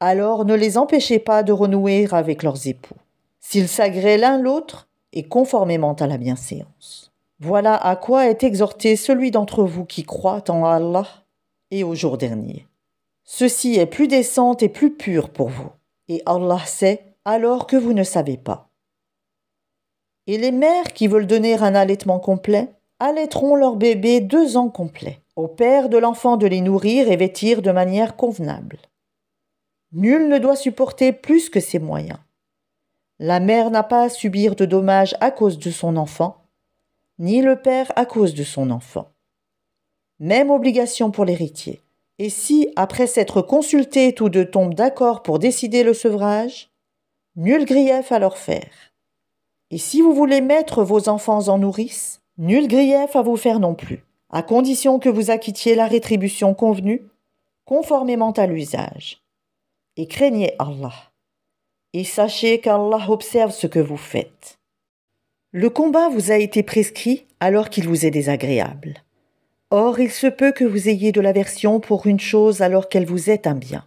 alors ne les empêchez pas de renouer avec leurs époux, s'ils s'agréent l'un l'autre et conformément à la bienséance. Voilà à quoi est exhorté celui d'entre vous qui croit en Allah et au jour dernier. Ceci est plus décent et plus pur pour vous, et Allah sait alors que vous ne savez pas. Et les mères qui veulent donner un allaitement complet allaiteront leur bébé 2 ans complets, au père de l'enfant de les nourrir et vêtir de manière convenable. Nul ne doit supporter plus que ses moyens. La mère n'a pas à subir de dommages à cause de son enfant, ni le père à cause de son enfant. Même obligation pour l'héritier. Et si, après s'être consultés, tous deux tombent d'accord pour décider le sevrage, nul grief à leur faire. Et si vous voulez mettre vos enfants en nourrice, nul grief à vous faire non plus, à condition que vous acquittiez la rétribution convenue, conformément à l'usage. Et craignez Allah. Et sachez qu'Allah observe ce que vous faites. Le combat vous a été prescrit alors qu'il vous est désagréable. Or, il se peut que vous ayez de l'aversion pour une chose alors qu'elle vous est un bien.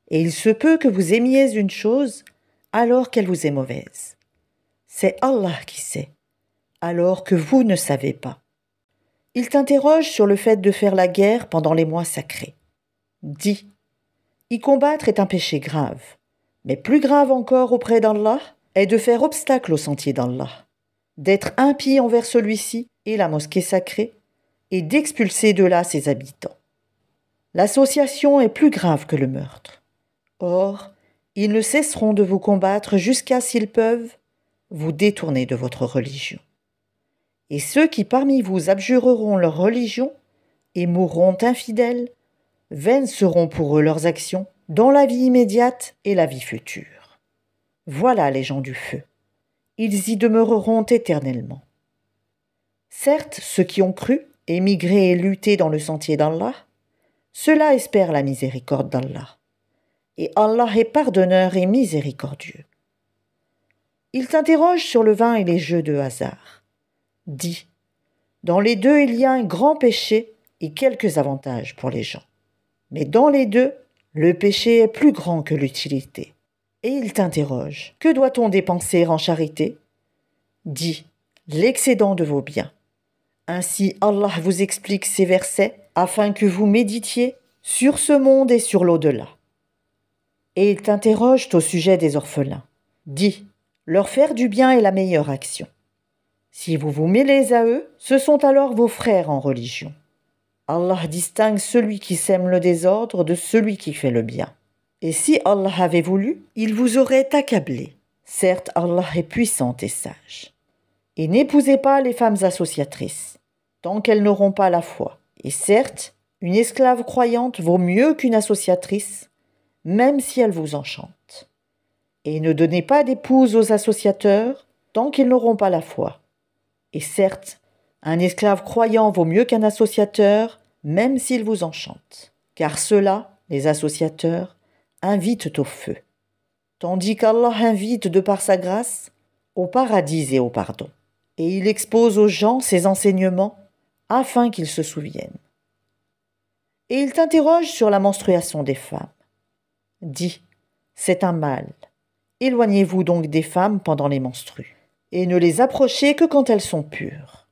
Et il se peut que vous aimiez une chose alors qu'elle vous est mauvaise. C'est Allah qui sait, alors que vous ne savez pas. Il t'interroge sur le fait de faire la guerre pendant les mois sacrés. Dis, y combattre est un péché grave, mais plus grave encore auprès d'Allah est de faire obstacle au sentier d'Allah. d'être impie envers celui-ci et la mosquée sacrée, et d'expulser de là ses habitants. L'association est plus grave que le meurtre. Or, ils ne cesseront de vous combattre jusqu'à, s'ils peuvent, vous détourner de votre religion. Et ceux qui parmi vous abjureront leur religion et mourront infidèles, vaines seront pour eux leurs actions dans la vie immédiate et la vie future. Voilà les gens du feu. Ils y demeureront éternellement. Certes, ceux qui ont cru, émigré et lutté dans le sentier d'Allah, ceux-là espèrent la miséricorde d'Allah. Et Allah est pardonneur et miséricordieux. Il t'interroge sur le vin et les jeux de hasard. Dis, dans les deux il y a un grand péché et quelques avantages pour les gens. Mais dans les deux, le péché est plus grand que l'utilité. Et il t'interroge, que doit-on dépenser en charité? Dis, l'excédent de vos biens. Ainsi Allah vous explique ces versets afin que vous méditiez sur ce monde et sur l'au-delà. Et il t'interroge au sujet des orphelins. Dis, leur faire du bien est la meilleure action. Si vous vous mêlez à eux, ce sont alors vos frères en religion. Allah distingue celui qui sème le désordre de celui qui fait le bien. Et si Allah avait voulu, il vous aurait accablé. Certes, Allah est puissant et sage. Et n'épousez pas les femmes associatrices, tant qu'elles n'auront pas la foi. Et certes, une esclave croyante vaut mieux qu'une associatrice, même si elle vous enchante. Et ne donnez pas d'épouse aux associateurs, tant qu'ils n'auront pas la foi. Et certes, un esclave croyant vaut mieux qu'un associateur, même s'il vous enchante. Car ceux-là, les associateurs, invitent au feu, tandis qu'Allah invite de par sa grâce au paradis et au pardon. Et il expose aux gens ses enseignements afin qu'ils se souviennent. Et il t'interroge sur la menstruation des femmes. Dis, c'est un mal. Éloignez-vous donc des femmes pendant les menstrues, et ne les approchez que quand elles sont pures.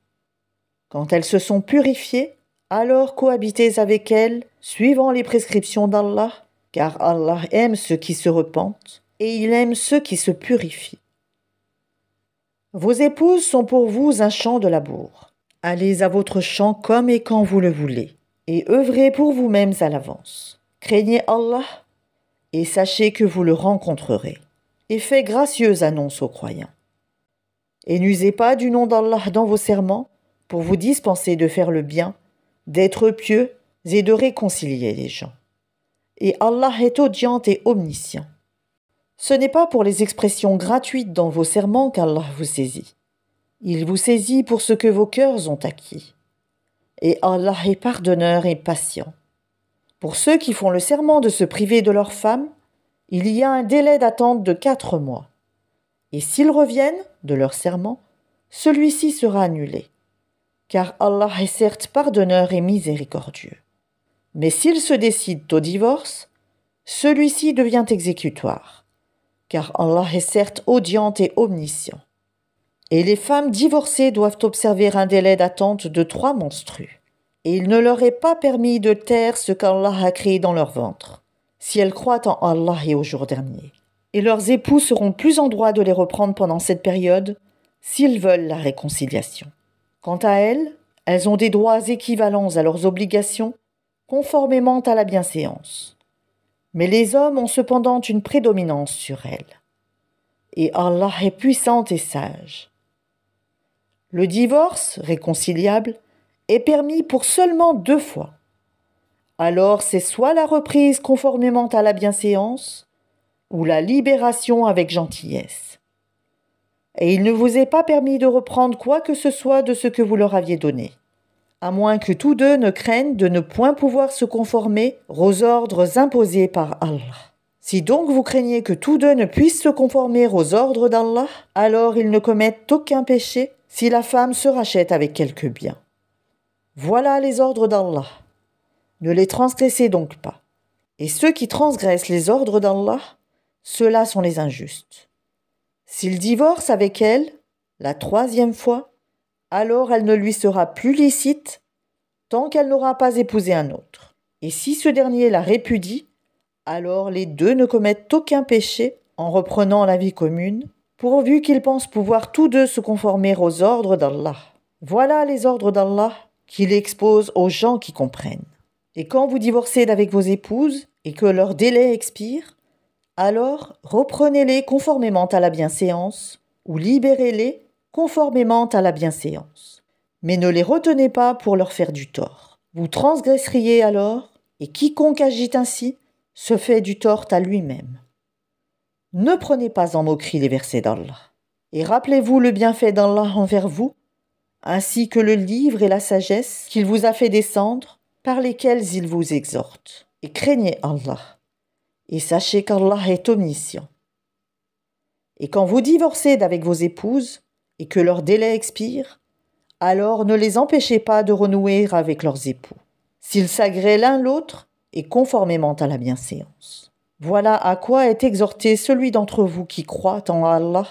Quand elles se sont purifiées, alors cohabitez avec elles, suivant les prescriptions d'Allah, car Allah aime ceux qui se repentent, et il aime ceux qui se purifient. Vos épouses sont pour vous un champ de labour. Allez à votre champ comme et quand vous le voulez, et œuvrez pour vous-mêmes à l'avance. Craignez Allah, et sachez que vous le rencontrerez, et faites gracieuse annonce aux croyants. Et n'usez pas du nom d'Allah dans vos serments, pour vous dispenser de faire le bien, d'être pieux et de réconcilier les gens. Et Allah est audient et omniscient. Ce n'est pas pour les expressions gratuites dans vos serments qu'Allah vous saisit. Il vous saisit pour ce que vos cœurs ont acquis. Et Allah est pardonneur et patient. Pour ceux qui font le serment de se priver de leurs femmes, il y a un délai d'attente de 4 mois. Et s'ils reviennent de leur serment, celui-ci sera annulé. Car Allah est certes pardonneur et miséricordieux. Mais s'ils se décident au divorce, celui-ci devient exécutoire. Car Allah est certes audient et omniscient. Et les femmes divorcées doivent observer un délai d'attente de 3 menstrues. Et il ne leur est pas permis de taire ce qu'Allah a créé dans leur ventre, si elles croient en Allah et au jour dernier. Et leurs époux seront plus en droit de les reprendre pendant cette période, s'ils veulent la réconciliation. Quant à elles, elles ont des droits équivalents à leurs obligations, conformément à la bienséance. Mais les hommes ont cependant une prédominance sur elles. Et Allah est puissant et sage. Le divorce, réconciliable, est permis pour seulement 2 fois. Alors c'est soit la reprise conformément à la bienséance, ou la libération avec gentillesse. Et il ne vous est pas permis de reprendre quoi que ce soit de ce que vous leur aviez donné, à moins que tous deux ne craignent de ne point pouvoir se conformer aux ordres imposés par Allah. Si donc vous craignez que tous deux ne puissent se conformer aux ordres d'Allah, alors ils ne commettent aucun péché si la femme se rachète avec quelque bien. Voilà les ordres d'Allah. Ne les transgressez donc pas. Et ceux qui transgressent les ordres d'Allah, ceux-là sont les injustes. S'il divorce avec elle, la 3e fois, alors elle ne lui sera plus licite tant qu'elle n'aura pas épousé un autre. Et si ce dernier la répudie, alors les deux ne commettent aucun péché en reprenant la vie commune, pourvu qu'ils pensent pouvoir tous deux se conformer aux ordres d'Allah. Voilà les ordres d'Allah qu'il expose aux gens qui comprennent. Et quand vous divorcez d'avec vos épouses et que leur délai expire, alors reprenez-les conformément à la bienséance ou libérez-les conformément à la bienséance. Mais ne les retenez pas pour leur faire du tort. Vous transgresseriez alors, et quiconque agit ainsi se fait du tort à lui-même. Ne prenez pas en moquerie les versets d'Allah. Et rappelez-vous le bienfait d'Allah envers vous, ainsi que le livre et la sagesse qu'il vous a fait descendre, par lesquels il vous exhorte. Et craignez Allah. Et sachez qu'Allah est omniscient. Et quand vous divorcez d'avec vos épouses, et que leur délai expire, alors ne les empêchez pas de renouer avec leurs époux, s'ils s'agréent l'un l'autre et conformément à la bienséance. Voilà à quoi est exhorté celui d'entre vous qui croit en Allah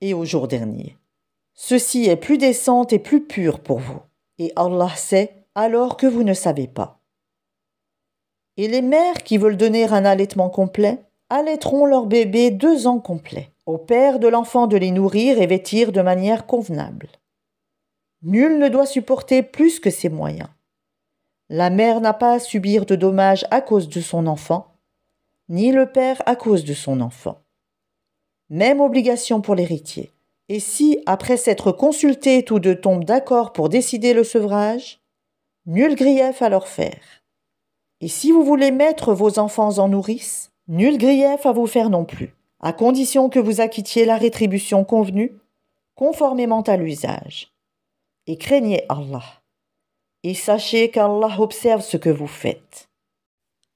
et au jour dernier. Ceci est plus décent et plus pur pour vous, et Allah sait alors que vous ne savez pas. Et les mères qui veulent donner un allaitement complet allaiteront leur bébé 2 ans complets, au père de l'enfant de les nourrir et vêtir de manière convenable. Nul ne doit supporter plus que ses moyens. La mère n'a pas à subir de dommages à cause de son enfant, ni le père à cause de son enfant. Même obligation pour l'héritier. Et si, après s'être consultés, tous deux tombent d'accord pour décider le sevrage, nul grief à leur faire. Et si vous voulez mettre vos enfants en nourrice, nul grief à vous faire non plus, à condition que vous acquittiez la rétribution convenue, conformément à l'usage. Et craignez Allah. Et sachez qu'Allah observe ce que vous faites.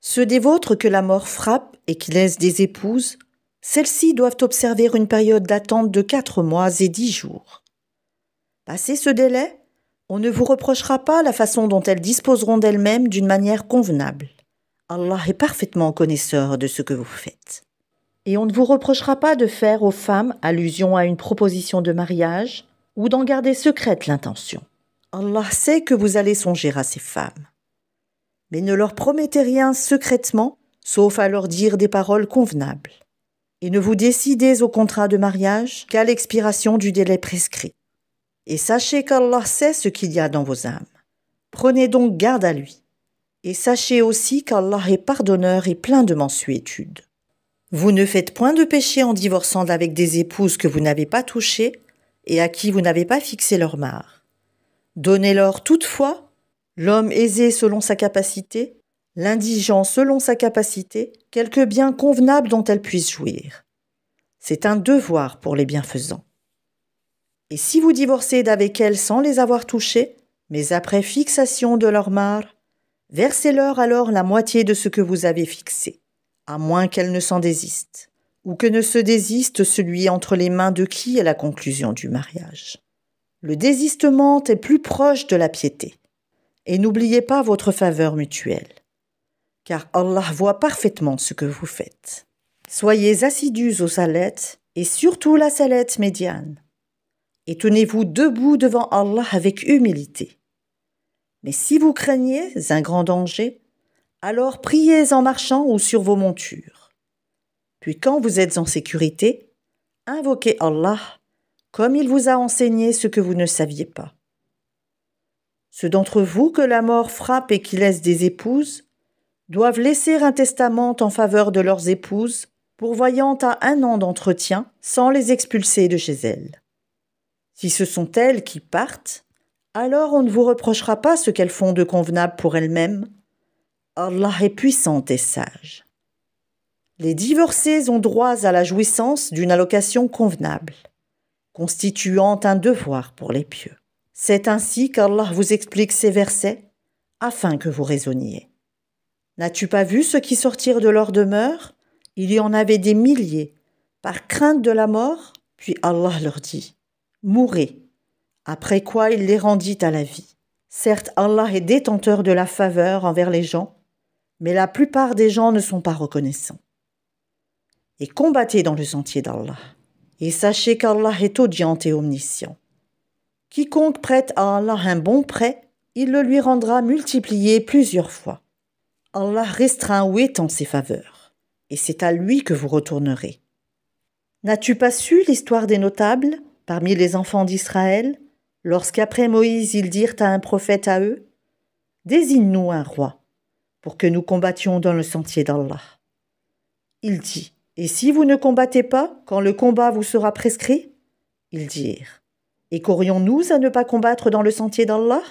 Ceux des vôtres que la mort frappe et qui laissent des épouses, celles-ci doivent observer une période d'attente de 4 mois et 10 jours. Passé ce délai, on ne vous reprochera pas la façon dont elles disposeront d'elles-mêmes d'une manière convenable. Allah est parfaitement connaisseur de ce que vous faites. Et on ne vous reprochera pas de faire aux femmes allusion à une proposition de mariage ou d'en garder secrète l'intention. Allah sait que vous allez songer à ces femmes. Mais ne leur promettez rien secrètement, sauf à leur dire des paroles convenables. Et ne vous décidez au contrat de mariage qu'à l'expiration du délai prescrit. Et sachez qu'Allah sait ce qu'il y a dans vos âmes. Prenez donc garde à lui. Et sachez aussi qu'Allah est pardonneur et plein de mansuétude. Vous ne faites point de péché en divorçant avec des épouses que vous n'avez pas touchées et à qui vous n'avez pas fixé leur mare. Donnez-leur toutefois, l'homme aisé selon sa capacité, l'indigent selon sa capacité, quelque bien convenable dont elles puissent jouir. C'est un devoir pour les bienfaisants. Et si vous divorcez d'avec elles sans les avoir touchées, mais après fixation de leur mare, versez-leur alors la moitié de ce que vous avez fixé, à moins qu'elles ne s'en désistent, ou que ne se désiste celui entre les mains de qui est la conclusion du mariage. Le désistement est plus proche de la piété. Et n'oubliez pas votre faveur mutuelle, car Allah voit parfaitement ce que vous faites. Soyez assidus aux salettes, et surtout la salette médiane. Et tenez-vous debout devant Allah avec humilité. Mais si vous craignez un grand danger, alors priez en marchant ou sur vos montures. Puis quand vous êtes en sécurité, invoquez Allah, comme il vous a enseigné ce que vous ne saviez pas. Ceux d'entre vous que la mort frappe et qui laissent des épouses doivent laisser un testament en faveur de leurs épouses, pourvoyant à 1 an d'entretien sans les expulser de chez elles. Si ce sont elles qui partent, alors on ne vous reprochera pas ce qu'elles font de convenable pour elles-mêmes. Allah est puissant et sage. Les divorcés ont droit à la jouissance d'une allocation convenable, constituant un devoir pour les pieux. C'est ainsi qu'Allah vous explique ces versets, afin que vous raisonniez. N'as-tu pas vu ceux qui sortirent de leur demeure? Il y en avait des milliers, par crainte de la mort, puis Allah leur dit « Mourez », après quoi il les rendit à la vie. Certes, Allah est détenteur de la faveur envers les gens, mais la plupart des gens ne sont pas reconnaissants. Et combattez dans le sentier d'Allah, et sachez qu'Allah est audient et omniscient. Quiconque prête à Allah un bon prêt, il le lui rendra multiplié plusieurs fois. Allah restreint ou étend ses faveurs, et c'est à lui que vous retournerez. N'as-tu pas su l'histoire des notables parmi les enfants d'Israël, lorsqu'après Moïse ils dirent à un prophète à eux, « Désigne-nous un roi, pour que nous combattions dans le sentier d'Allah. » Il dit, « Et si vous ne combattez pas, quand le combat vous sera prescrit ?» Ils dirent, « Et qu'aurions-nous à ne pas combattre dans le sentier d'Allah,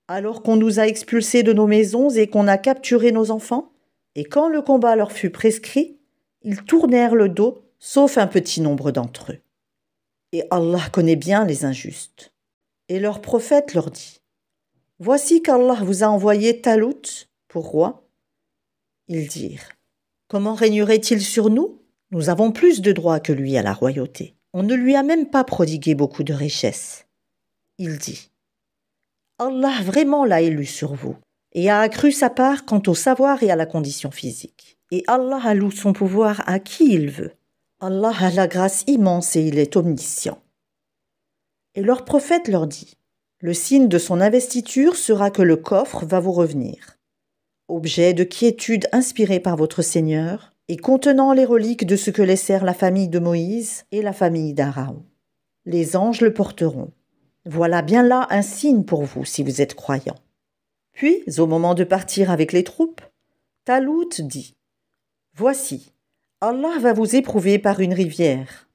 alors qu'on nous a expulsés de nos maisons et qu'on a capturé nos enfants ?» Et quand le combat leur fut prescrit, ils tournèrent le dos, sauf un petit nombre d'entre eux. Et Allah connaît bien les injustes. Et leur prophète leur dit, « Voici qu'Allah vous a envoyé Talout pour roi. » Ils dirent, « Comment régnerait-il sur nous ? Nous avons plus de droits que lui à la royauté. On ne lui a même pas prodigué beaucoup de richesses. » Il dit, « Allah vraiment l'a élu sur vous et a accru sa part quant au savoir et à la condition physique. Et Allah alloue son pouvoir à qui il veut. Allah a la grâce immense et il est omniscient. » Et leur prophète leur dit, « Le signe de son investiture sera que le coffre va vous revenir, objet de quiétude inspiré par votre Seigneur et contenant les reliques de ce que laissèrent la famille de Moïse et la famille d'Aaron. Les anges le porteront. Voilà bien là un signe pour vous si vous êtes croyants. » Puis, au moment de partir avec les troupes, Talout dit, « Voici, Allah va vous éprouver par une rivière.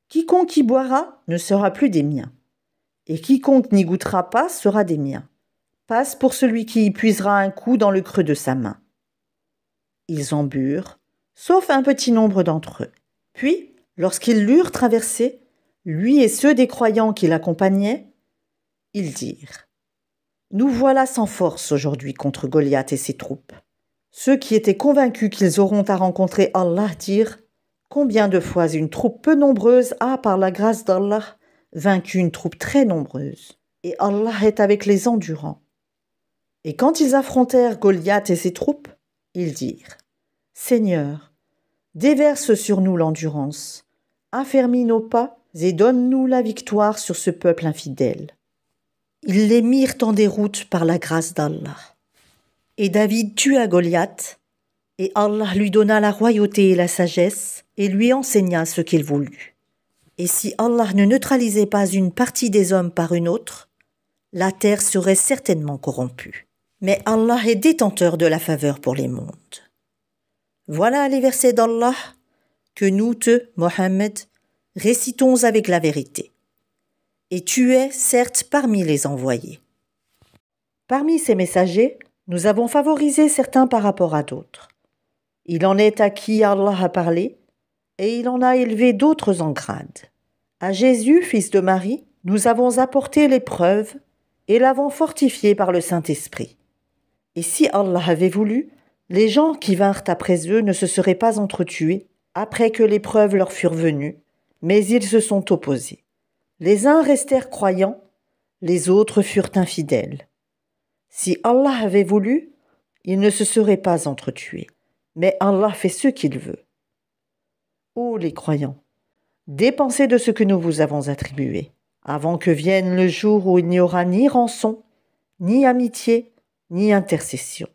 Quiconque y boira ne sera plus des miens, et quiconque n'y goûtera pas sera des miens. Passe pour celui qui y puisera un coup dans le creux de sa main. » Ils en burent, sauf un petit nombre d'entre eux. Puis, lorsqu'ils l'eurent traversé, lui et ceux des croyants qui l'accompagnaient, ils dirent, « Nous voilà sans force aujourd'hui contre Goliath et ses troupes. » Ceux qui étaient convaincus qu'ils auront à rencontrer Allah dirent, « Combien de fois une troupe peu nombreuse a, par la grâce d'Allah, vaincu une troupe très nombreuse, et Allah est avec les endurants. » Et quand ils affrontèrent Goliath et ses troupes, ils dirent, « Seigneur, déverse sur nous l'endurance, affermis nos pas et donne-nous la victoire sur ce peuple infidèle. » Ils les mirent en déroute par la grâce d'Allah. Et David tua Goliath, et Allah lui donna la royauté et la sagesse, et lui enseigna ce qu'il voulut. Et si Allah ne neutralisait pas une partie des hommes par une autre, la terre serait certainement corrompue. Mais Allah est détenteur de la faveur pour les mondes. Voilà les versets d'Allah que nous Mohammed, récitons avec la vérité. Et tu es, certes, parmi les envoyés. Parmi ces messagers, nous avons favorisé certains par rapport à d'autres. Il en est à qui Allah a parlé, et il en a élevé d'autres en grade. À Jésus, fils de Marie, nous avons apporté les preuves et l'avons fortifié par le Saint-Esprit. Et si Allah avait voulu, les gens qui vinrent après eux ne se seraient pas entretués après que les preuves leur furent venues, mais ils se sont opposés. Les uns restèrent croyants, les autres furent infidèles. Si Allah avait voulu, ils ne se seraient pas entretués, mais Allah fait ce qu'il veut. Ô les croyants, dépensez de ce que nous vous avons attribué, avant que vienne le jour où il n'y aura ni rançon, ni amitié, ni intercession.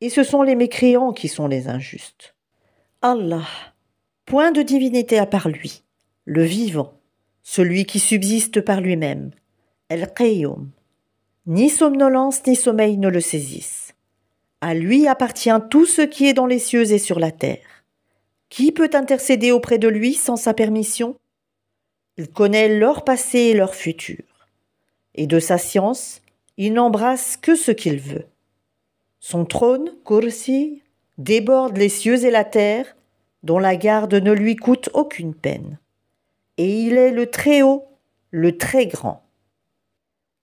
Et ce sont les mécréants qui sont les injustes. Allah, point de divinité à part lui, le vivant, celui qui subsiste par lui-même, El-Qayyum. Ni somnolence ni sommeil ne le saisissent. À lui appartient tout ce qui est dans les cieux et sur la terre. Qui peut intercéder auprès de lui sans sa permission ? Il connaît leur passé et leur futur. Et de sa science, il n'embrasse que ce qu'il veut. Son trône, Kursi, déborde les cieux et la terre, dont la garde ne lui coûte aucune peine. Et il est le très haut, le très grand.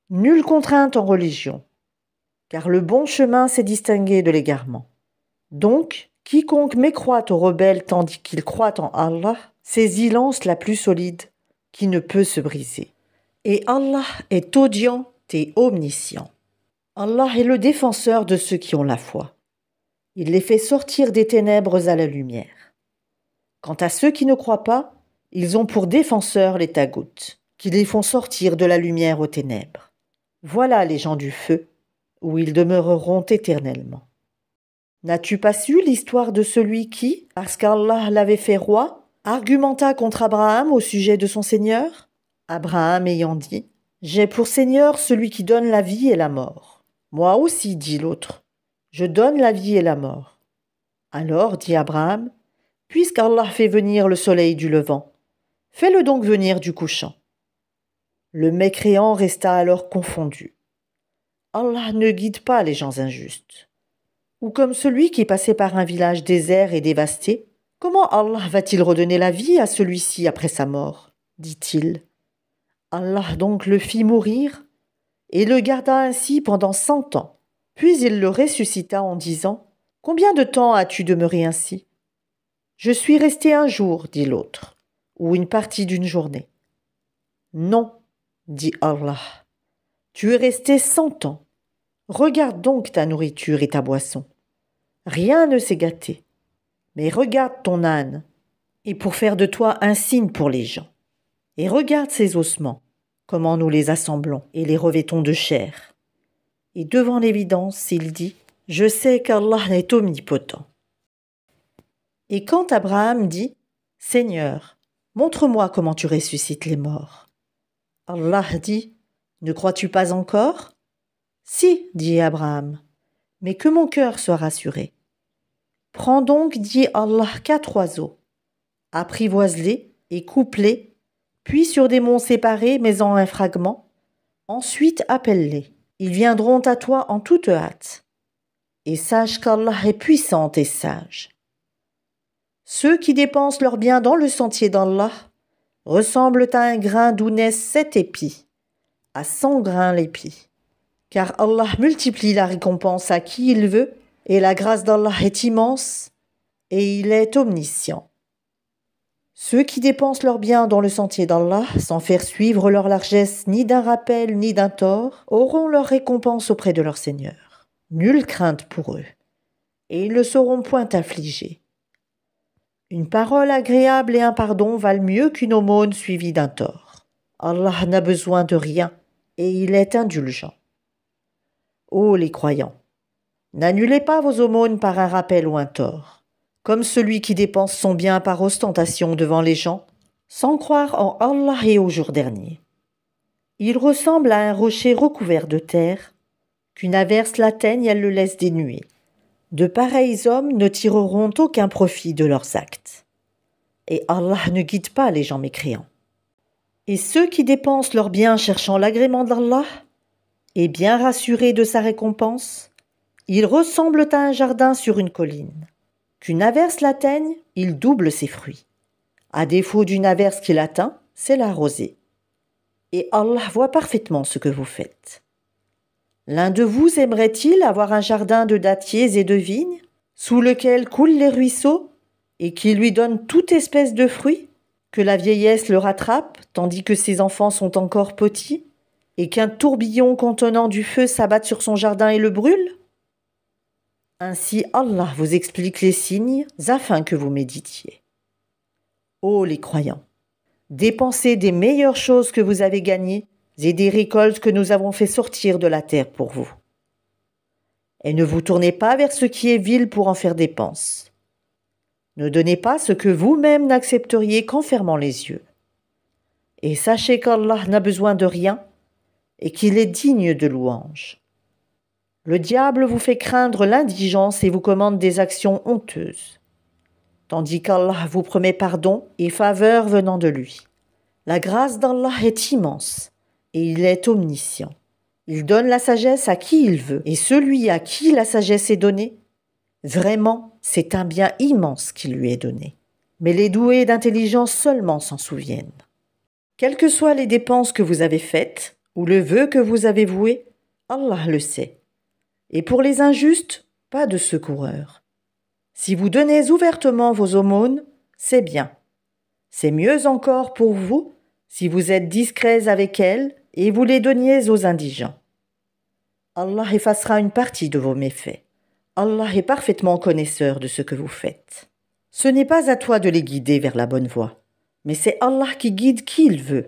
Nulle contrainte en religion, car le bon chemin s'est distingué de l'égarement. Donc, quiconque mécroit aux rebelles tandis qu'il croit en Allah, saisit l'anse la plus solide, qui ne peut se briser. Et Allah est audient et omniscient. Allah est le défenseur de ceux qui ont la foi. Il les fait sortir des ténèbres à la lumière. Quant à ceux qui ne croient pas, ils ont pour défenseurs les tagoutes, qui les font sortir de la lumière aux ténèbres. Voilà les gens du feu, où ils demeureront éternellement. N'as-tu pas su l'histoire de celui qui, parce qu'Allah l'avait fait roi, argumenta contre Abraham au sujet de son Seigneur. Abraham ayant dit « J'ai pour Seigneur celui qui donne la vie et la mort. » « Moi aussi, dit l'autre, je donne la vie et la mort. » Alors, dit Abraham, « Puisqu'Allah fait venir le soleil du levant, fais-le donc venir du couchant. » Le mécréant resta alors confondu. Allah ne guide pas les gens injustes. Ou comme celui qui passait par un village désert et dévasté, comment Allah va-t-il redonner la vie à celui-ci après sa mort, dit-il. Allah donc le fit mourir et le garda ainsi pendant 100 ans. Puis il le ressuscita en disant « Combien de temps as-tu demeuré ainsi ?»« Je suis resté 1 jour, dit l'autre, ou une partie d'une journée. »« Non, dit Allah, tu es resté 100 ans. Regarde donc ta nourriture et ta boisson. Rien ne s'est gâté. Mais regarde ton âne, et pour faire de toi un signe pour les gens. Et regarde ses ossements, comment nous les assemblons et les revêtons de chair. » Et devant l'évidence, il dit « Je sais qu'Allah est omnipotent. » Et quand Abraham dit « Seigneur, montre-moi comment tu ressuscites les morts. » Allah dit « Ne crois-tu pas encore ?»« Si, dit Abraham, mais que mon cœur soit rassuré. » « Prends donc, dit Allah, 4 oiseaux, apprivoise-les et coupe-les, puis sur des monts séparés, mais en un fragment, ensuite appelle-les. Ils viendront à toi en toute hâte. Et sache qu'Allah est puissant et sage. Ceux qui dépensent leurs biens dans le sentier d'Allah ressemblent à un grain d'où naissent 7 épis, à 100 grains l'épi. Car Allah multiplie la récompense à qui il veut, et la grâce d'Allah est immense, et il est omniscient. Ceux qui dépensent leurs biens dans le sentier d'Allah, sans faire suivre leur largesse ni d'un rappel ni d'un tort, auront leur récompense auprès de leur Seigneur. Nulle crainte pour eux, et ils ne seront point affligés. Une parole agréable et un pardon valent mieux qu'une aumône suivie d'un tort. Allah n'a besoin de rien, et il est indulgent. Ô les croyants, n'annulez pas vos aumônes par un rappel ou un tort, comme celui qui dépense son bien par ostentation devant les gens, sans croire en Allah et au jour dernier. Il ressemble à un rocher recouvert de terre, qu'une averse l'atteigne, elle le laisse dénuer. De pareils hommes ne tireront aucun profit de leurs actes. Et Allah ne guide pas les gens mécréants. Et ceux qui dépensent leurs biens cherchant l'agrément d'Allah, et bien rassurés de sa récompense, ils ressemblent à un jardin sur une colline. Qu'une averse l'atteigne, il double ses fruits. À défaut d'une averse qui l'atteint, c'est la rosée. Et Allah voit parfaitement ce que vous faites. L'un de vous aimerait-il avoir un jardin de dattiers et de vignes, sous lequel coulent les ruisseaux, et qui lui donne toute espèce de fruits, que la vieillesse le rattrape, tandis que ses enfants sont encore petits, et qu'un tourbillon contenant du feu s'abatte sur son jardin et le brûle ? Ainsi Allah vous explique les signes afin que vous méditiez. Ô les croyants, dépensez des meilleures choses que vous avez gagnées et des récoltes que nous avons fait sortir de la terre pour vous. Et ne vous tournez pas vers ce qui est vil pour en faire dépense. Ne donnez pas ce que vous-même n'accepteriez qu'en fermant les yeux. Et sachez qu'Allah n'a besoin de rien et qu'il est digne de louange. Le diable vous fait craindre l'indigence et vous commande des actions honteuses, tandis qu'Allah vous promet pardon et faveur venant de lui. La grâce d'Allah est immense et il est omniscient. Il donne la sagesse à qui il veut, et celui à qui la sagesse est donnée, vraiment, c'est un bien immense qui lui est donné. Mais les doués d'intelligence seulement s'en souviennent. Quelles que soient les dépenses que vous avez faites, ou le vœu que vous avez voué, Allah le sait. Et pour les injustes, pas de secoureur. Si vous donnez ouvertement vos aumônes, c'est bien. C'est mieux encore pour vous si vous êtes discrets avec elles et vous les donniez aux indigents. Allah effacera une partie de vos méfaits. Allah est parfaitement connaisseur de ce que vous faites. Ce n'est pas à toi de les guider vers la bonne voie, mais c'est Allah qui guide qui il veut.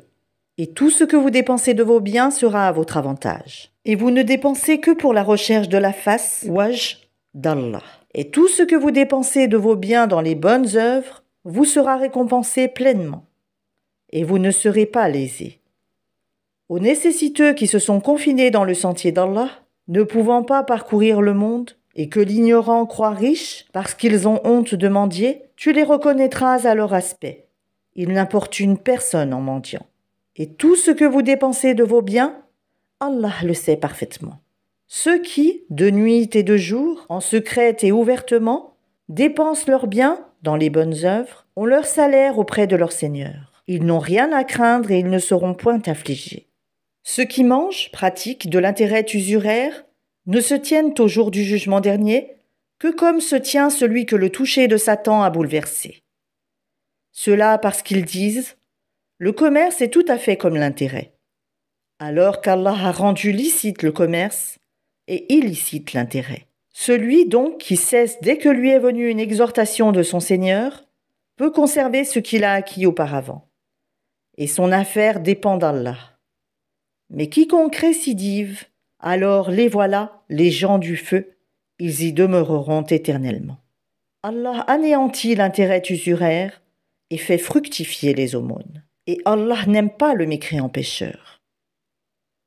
Et tout ce que vous dépensez de vos biens sera à votre avantage. Et vous ne dépensez que pour la recherche de la face, wajh, d'Allah. Et tout ce que vous dépensez de vos biens dans les bonnes œuvres, vous sera récompensé pleinement, et vous ne serez pas lésés. Aux nécessiteux qui se sont confinés dans le sentier d'Allah, ne pouvant pas parcourir le monde, et que l'ignorant croit riche parce qu'ils ont honte de mendier, tu les reconnaîtras à leur aspect. Ils n'importunent personne en mendiant. Et tout ce que vous dépensez de vos biens, Allah le sait parfaitement. Ceux qui, de nuit et de jour, en secret et ouvertement, dépensent leurs biens dans les bonnes œuvres, ont leur salaire auprès de leur Seigneur. Ils n'ont rien à craindre et ils ne seront point affligés. Ceux qui mangent, pratiquent de l'intérêt usuraire, ne se tiennent au jour du jugement dernier que comme se tient celui que le toucher de Satan a bouleversé. Cela parce qu'ils disent « Le commerce est tout à fait comme l'intérêt », alors qu'Allah a rendu licite le commerce et illicite l'intérêt. Celui donc qui cesse dès que lui est venue une exhortation de son Seigneur peut conserver ce qu'il a acquis auparavant, et son affaire dépend d'Allah. Mais quiconque récidive, alors les voilà, les gens du feu, ils y demeureront éternellement. Allah anéantit l'intérêt usuraire et fait fructifier les aumônes. Et Allah n'aime pas le mécréant pécheur.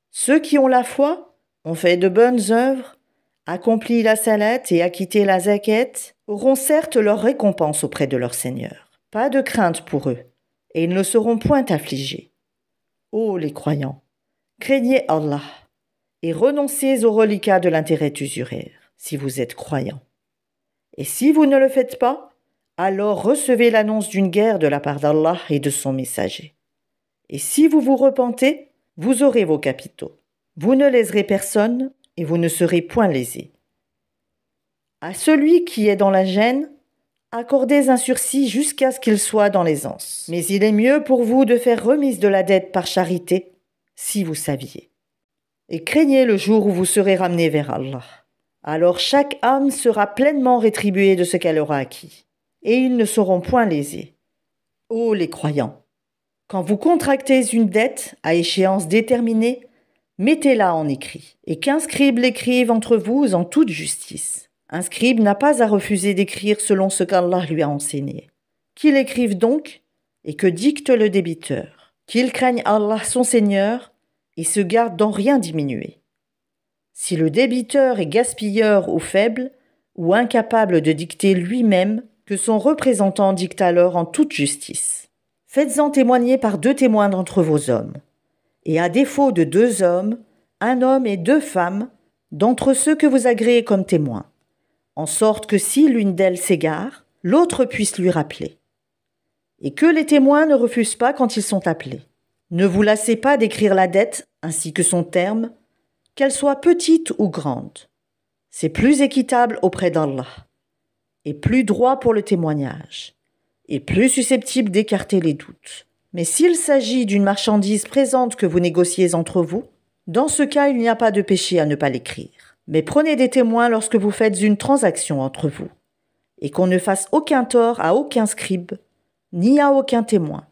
Ceux qui ont la foi, ont fait de bonnes œuvres, accompli la salate et acquitté la zakat, auront certes leur récompense auprès de leur Seigneur. Pas de crainte pour eux, et ils ne seront point affligés. Ô les croyants, craignez Allah et renoncez aux reliquats de l'intérêt usuraire, si vous êtes croyants. Et si vous ne le faites pas, alors recevez l'annonce d'une guerre de la part d'Allah et de son messager. Et si vous vous repentez, vous aurez vos capitaux. Vous ne léserez personne et vous ne serez point lésés. À celui qui est dans la gêne, accordez un sursis jusqu'à ce qu'il soit dans l'aisance. Mais il est mieux pour vous de faire remise de la dette par charité, si vous saviez. Et craignez le jour où vous serez ramenés vers Allah. Alors chaque âme sera pleinement rétribuée de ce qu'elle aura acquis, et ils ne seront point lésés. Ô les croyants, quand vous contractez une dette à échéance déterminée, mettez-la en écrit, et qu'un scribe l'écrive entre vous en toute justice. Un scribe n'a pas à refuser d'écrire selon ce qu'Allah lui a enseigné. Qu'il écrive donc, et que dicte le débiteur. Qu'il craigne Allah son Seigneur, et se garde d'en rien diminuer. Si le débiteur est gaspilleur ou faible, ou incapable de dicter lui-même, que son représentant dicte alors en toute justice. Faites-en témoigner par 2 témoins d'entre vos hommes, et à défaut de 2 hommes, 1 homme et 2 femmes, d'entre ceux que vous agréez comme témoins, en sorte que si l'une d'elles s'égare, l'autre puisse lui rappeler. Et que les témoins ne refusent pas quand ils sont appelés. Ne vous lassez pas d'écrire la dette, ainsi que son terme, qu'elle soit petite ou grande. C'est plus équitable auprès d'Allah, et plus droit pour le témoignage, et plus susceptible d'écarter les doutes. Mais s'il s'agit d'une marchandise présente que vous négociez entre vous, dans ce cas, il n'y a pas de péché à ne pas l'écrire. Mais prenez des témoins lorsque vous faites une transaction entre vous, et qu'on ne fasse aucun tort à aucun scribe, ni à aucun témoin.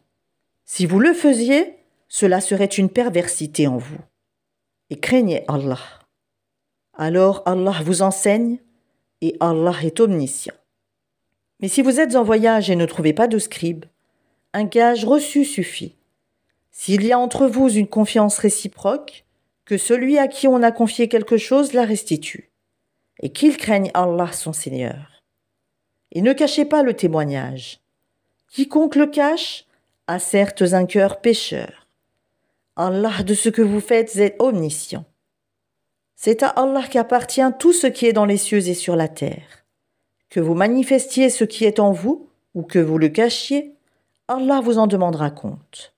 Si vous le faisiez, cela serait une perversité en vous. Et craignez Allah. Alors Allah vous enseigne, et Allah est omniscient. Mais si vous êtes en voyage et ne trouvez pas de scribe, un gage reçu suffit. S'il y a entre vous une confiance réciproque, que celui à qui on a confié quelque chose la restitue, et qu'il craigne Allah son Seigneur. Et ne cachez pas le témoignage. Quiconque le cache a certes un cœur pécheur. Allah de ce que vous faites est omniscient. C'est à Allah qu'appartient tout ce qui est dans les cieux et sur la terre. Que vous manifestiez ce qui est en vous, ou que vous le cachiez, Allah vous en demandera compte.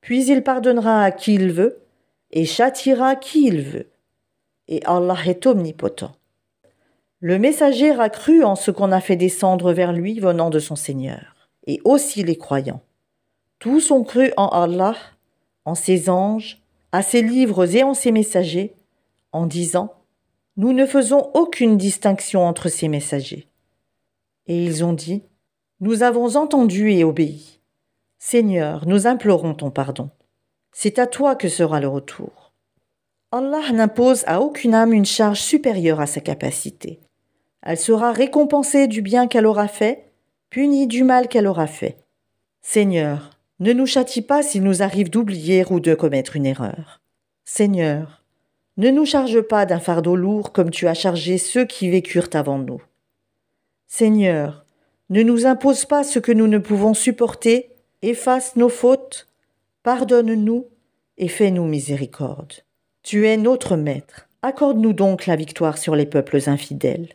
Puis il pardonnera à qui il veut, et châtiera qui il veut. Et Allah est omnipotent. Le messager a cru en ce qu'on a fait descendre vers lui venant de son Seigneur, et aussi les croyants. Tous ont cru en Allah, en ses anges, à ses livres et en ses messagers, en disant « Nous ne faisons aucune distinction entre ces messagers. » Et ils ont dit « Nous avons entendu et obéi. Seigneur, nous implorons ton pardon. C'est à toi que sera le retour. » Allah n'impose à aucune âme une charge supérieure à sa capacité. Elle sera récompensée du bien qu'elle aura fait, punie du mal qu'elle aura fait. Seigneur, ne nous châtie pas s'il nous arrive d'oublier ou de commettre une erreur. Seigneur, ne nous charge pas d'un fardeau lourd comme tu as chargé ceux qui vécurent avant nous. Seigneur, ne nous impose pas ce que nous ne pouvons supporter, efface nos fautes, pardonne-nous et fais-nous miséricorde. Tu es notre Maître, accorde-nous donc la victoire sur les peuples infidèles.